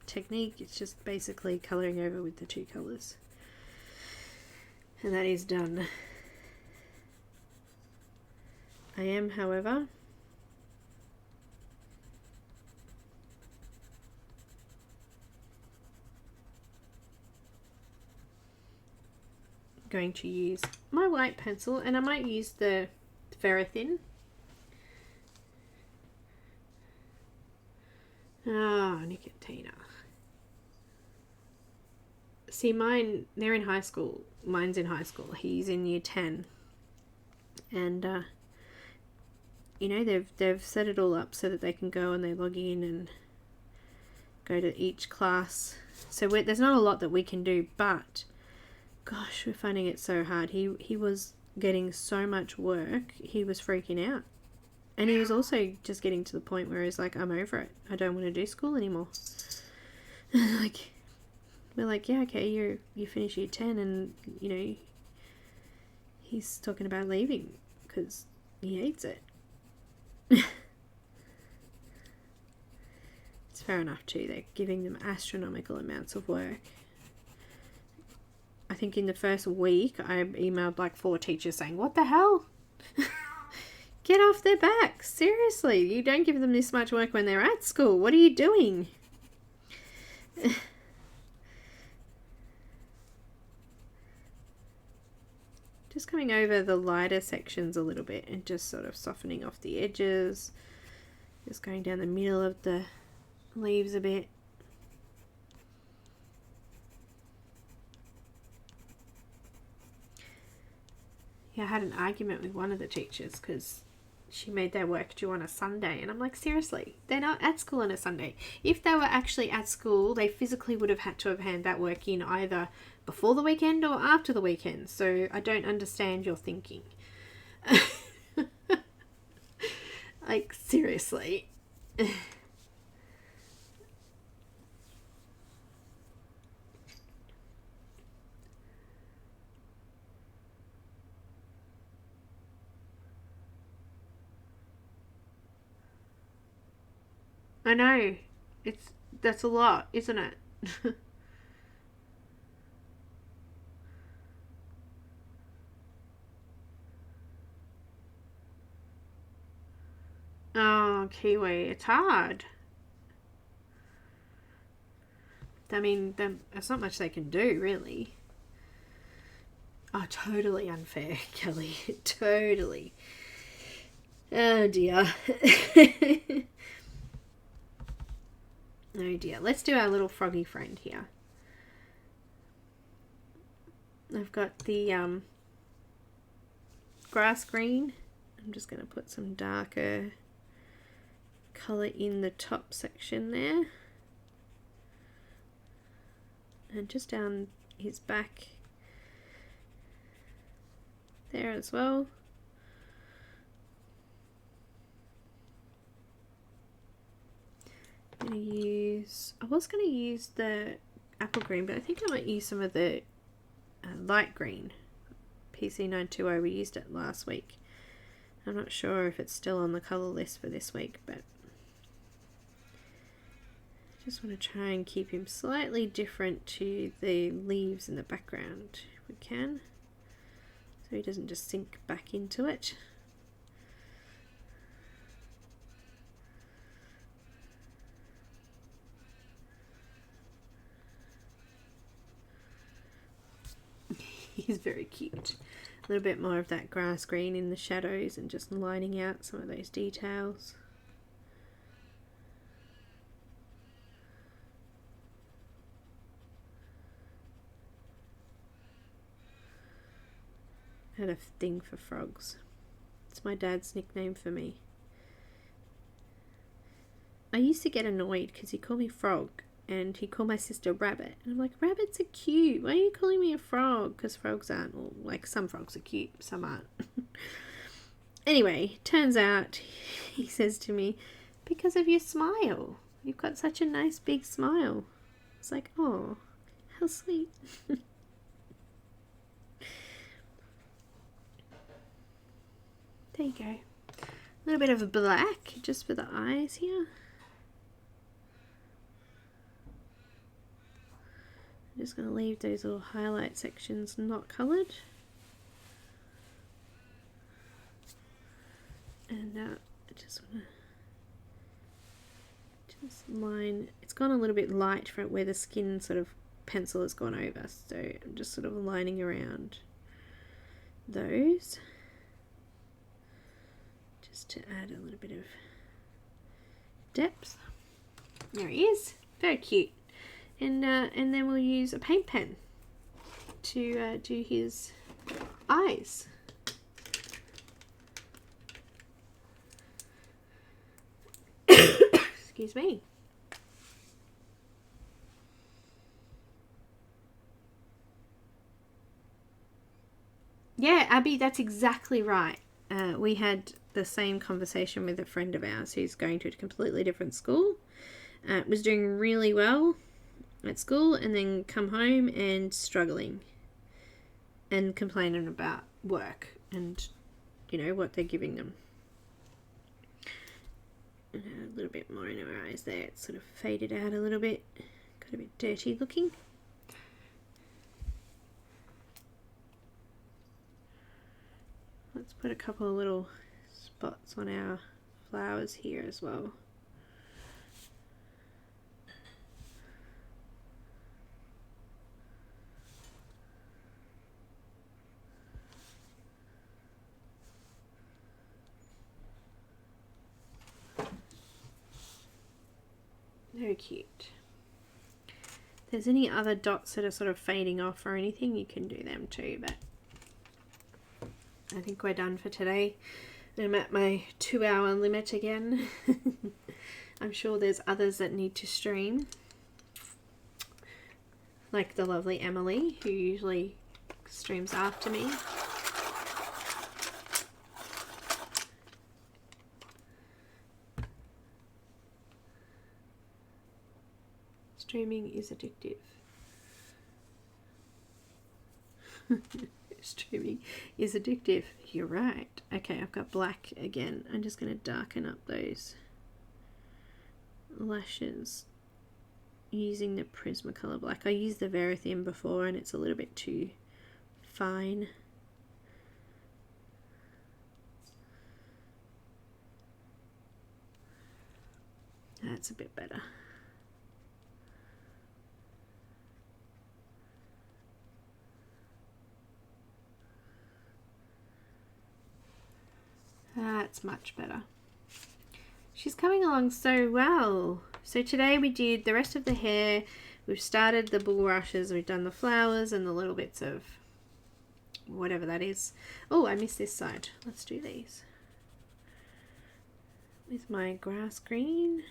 Speaker 1: technique, it's just basically colouring over with the two colours. And that is done. I am, however, going to use my white pencil, and I might use the Ferrothin. Ah, Nicotina. See, mine, they're in high school. Mine's in high school. He's in year 10. And, you know, they've set it all up so that they can go and they log in and go to each class. So there's not a lot that we can do, but, gosh, we're finding it so hard. He was getting so much work, he was freaking out. And he was also just getting to the point where he's like, I'm over it. I don't want to do school anymore. Like, we're like, yeah, okay, you finish year 10 and, you know, he's talking about leaving because he hates it. It's fair enough too. They're giving them astronomical amounts of work. I think in the first week, I emailed like 4 teachers saying, what the hell? Get off their backs. Seriously, you don't give them this much work when they're at school. What are you doing? Just coming over the lighter sections a little bit and just sort of softening off the edges. Just going down the middle of the leaves a bit. Yeah, I had an argument with one of the teachers because she made their work due on a Sunday, and I'm like, seriously, they're not at school on a Sunday. If they were actually at school, they physically would have had to have handed that work in either before the weekend or after the weekend. So I don't understand your thinking. Like, seriously. I know. That's a lot, isn't it? Oh, Kiwi, it's hard. I mean, there's not much they can do, really. Oh, totally unfair, Kelly. Totally. Oh, dear. Oh, dear. Let's do our little froggy friend here. I've got the grass green. I'm just going to put some darker colour in the top section there. And just down his back there as well. I was going to use the apple green, but I think I might use some of the light green. PC920, we used it last week. I'm not sure if it's still on the colour list for this week, but I just want to try and keep him slightly different to the leaves in the background if we can, so he doesn't just sink back into it. He's very cute. A little bit more of that grass green in the shadows and just lining out some of those details. I had a thing for frogs. It's my dad's nickname for me. I used to get annoyed because he called me Frog and he called my sister Rabbit. And I'm like, rabbits are cute. Why are you calling me a frog? Because frogs aren't. Well, like, some frogs are cute, some aren't. Anyway, turns out, he says to me, because of your smile. You've got such a nice big smile. It's like, oh, how sweet. There you go. A little bit of black just for the eyes here. I'm just going to leave those little highlight sections not coloured. And I just want to just line, it's gone a little bit light from where the skin sort of pencil has gone over, so I'm just sort of lining around those just to add a little bit of depth. There he is, very cute. And then we'll use a paint pen to do his eyes. Excuse me. Yeah, Abby, that's exactly right. We had the same conversation with a friend of ours who's going to a completely different school. Was doing really well at school and then come home and struggling and complaining about work and, you know, what they're giving them. And a little bit more in our eyes there. It's sort of faded out a little bit. Got a bit dirty looking. Let's put a couple of little spots on our flowers here as well. Very cute. If there's any other dots that are sort of fading off or anything, you can do them too, but I think we're done for today. I'm at my 2-hour limit again. I'm sure there's others that need to stream, like the lovely Emily, who usually streams after me. Streaming is addictive. Streaming is addictive. You're right. Okay, I've got black again. I'm just going to darken up those lashes using the Prismacolor black. I used the very thin before and it's a little bit too fine. That's a bit better. That's much better. She's coming along so well. So today we did the rest of the hair. We've started the bulrushes. We've done the flowers and the little bits of whatever that is. Oh, I missed this side. Let's do these. With my grass green.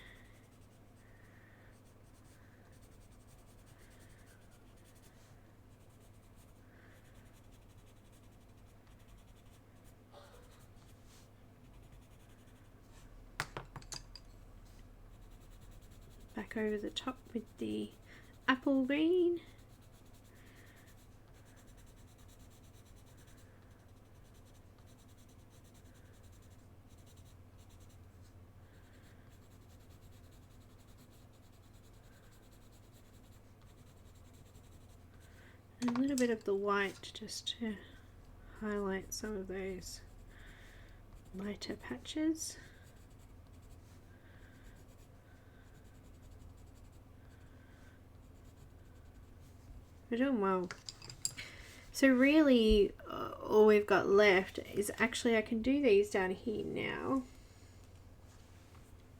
Speaker 1: Back over the top with the apple green. And a little bit of the white just to highlight some of those lighter patches. We're doing well. So really all we've got left is actually I can do these down here now.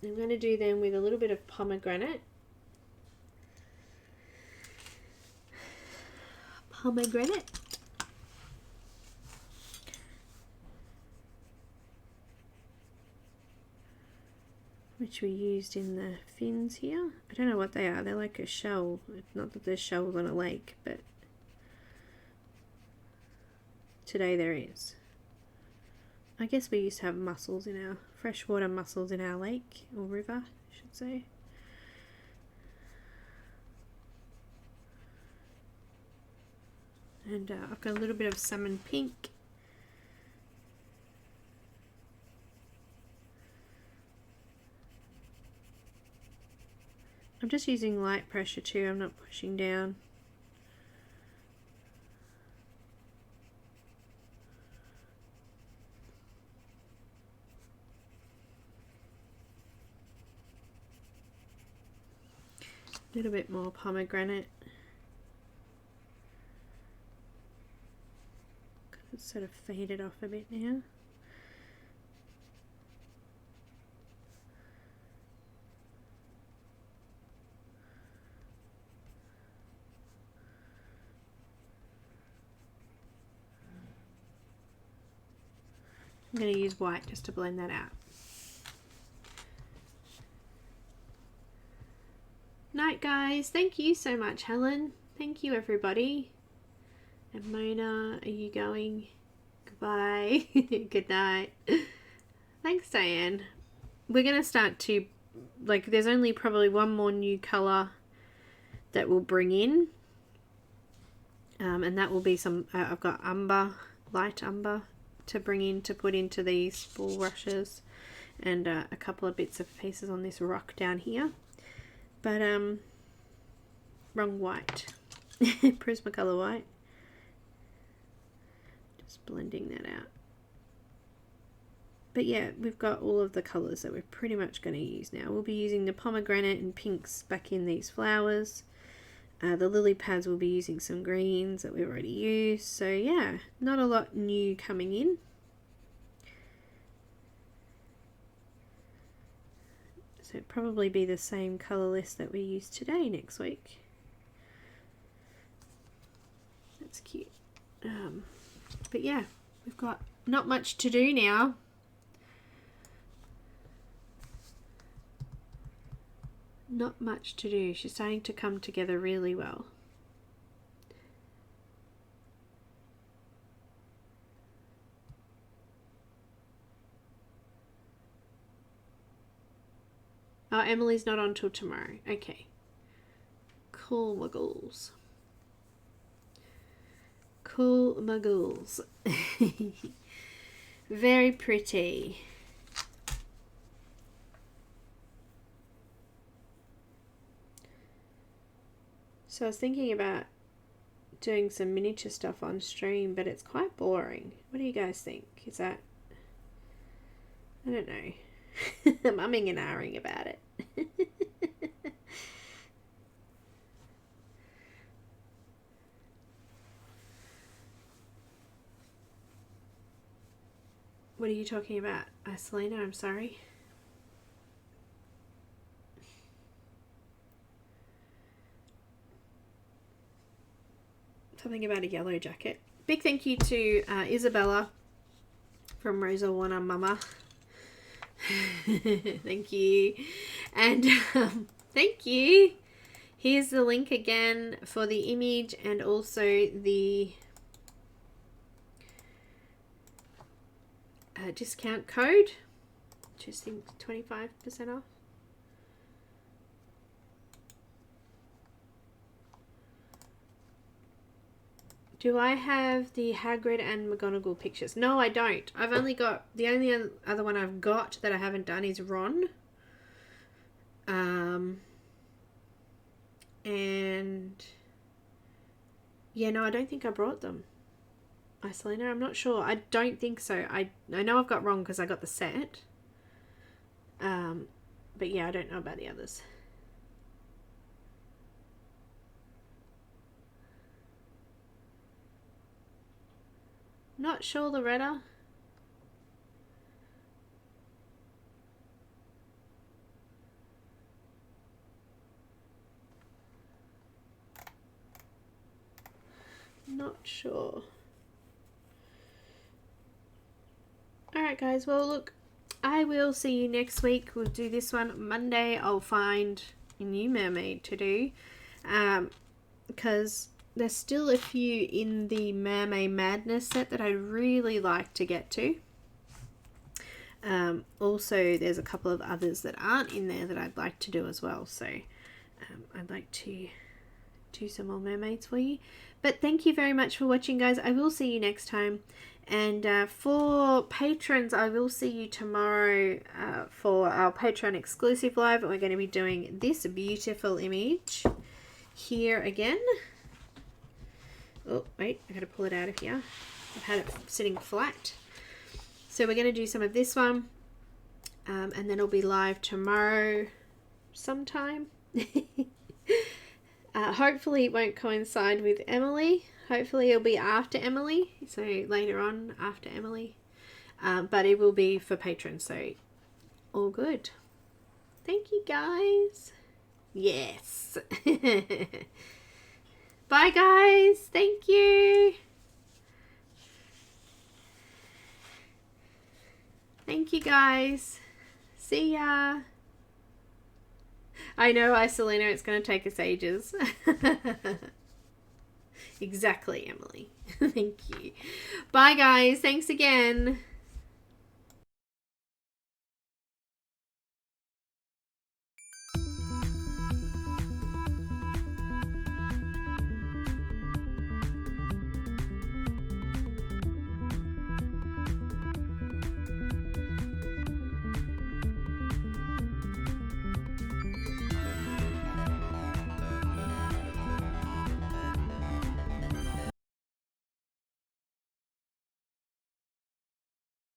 Speaker 1: I'm going to do them with a little bit of pomegranate. Which we used in the fins here. I don't know what they are. They're like a shell. Not that there's shells on a lake, but today there is. I guess we used to have mussels in our freshwater mussels in our lake or river, I should say. And I've got a little bit of salmon pink. I'm just using light pressure too, I'm not pushing down. A little bit more pomegranate. Because it's sort of faded off a bit now. I'm going to use white just to blend that out. Night, guys. Thank you so much, Helen. Thank you, everybody. And Mona, are you going? Goodbye. Good night. Thanks, Diane. We're going to start to, like, there's only probably one more new colour that we'll bring in. And that will be some, I've got umber, light umber to bring in to put into these bulrushes, and a couple of bits of pieces on this rock down here, but wrong white. Prismacolor white, just blending that out. But yeah, we've got all of the colours that we're pretty much going to use now. We'll be using the pomegranate and pinks back in these flowers. The lily pads will be using some greens that we've already used. So yeah, not a lot new coming in. So it'd probably be the same colour list that we used today next week. That's cute. But yeah, we've got not much to do now. Not much to do. She's starting to come together really well. Oh, Emily's not on till tomorrow. Okay. Cool muggles. Cool muggles. Very pretty. So I was thinking about doing some miniature stuff on stream, but it's quite boring. What do you guys think? Is that... I don't know. I'm umming and ahhing about it. What are you talking about, Selena? I'm sorry. Something about a yellow jacket. Big thank you to Isabella from Rozrysowanamama. Thank you. And thank you. Here's the link again for the image and also the discount code. Just think 25% off. Do I have the Hagrid and McGonagall pictures? No, I don't. I've only got... The only other one I've got that I haven't done is Ron. And... Yeah, no, I don't think I brought them. Isolina, I'm not sure. I don't think so. I know I've got Ron because I got the set. But yeah, I don't know about the others. Not sure, Loretta. Not sure. Alright guys, well look, I will see you next week. We'll do this one Monday. I'll find a new mermaid to do. Because there's still a few in the Mermaid Madness set that I really like to get to. Also, there's a couple of others that aren't in there that I'd like to do as well. So, I'd like to do some more mermaids for you. But thank you very much for watching, guys. I will see you next time. And for patrons, I will see you tomorrow for our Patreon exclusive live. And we're going to be doing this beautiful image here again. Oh, wait, I gotta pull it out of here. I've had it sitting flat. So we're gonna do some of this one. And then it'll be live tomorrow sometime. Hopefully it won't coincide with Emily. Hopefully it'll be after Emily. So later on after Emily. But it will be for patrons, so all good. Thank you guys. Yes. Bye guys, thank you. Thank you guys. See ya. I know, Isolina, it's going to take us ages. Exactly, Emily. Thank you. Bye guys, thanks again.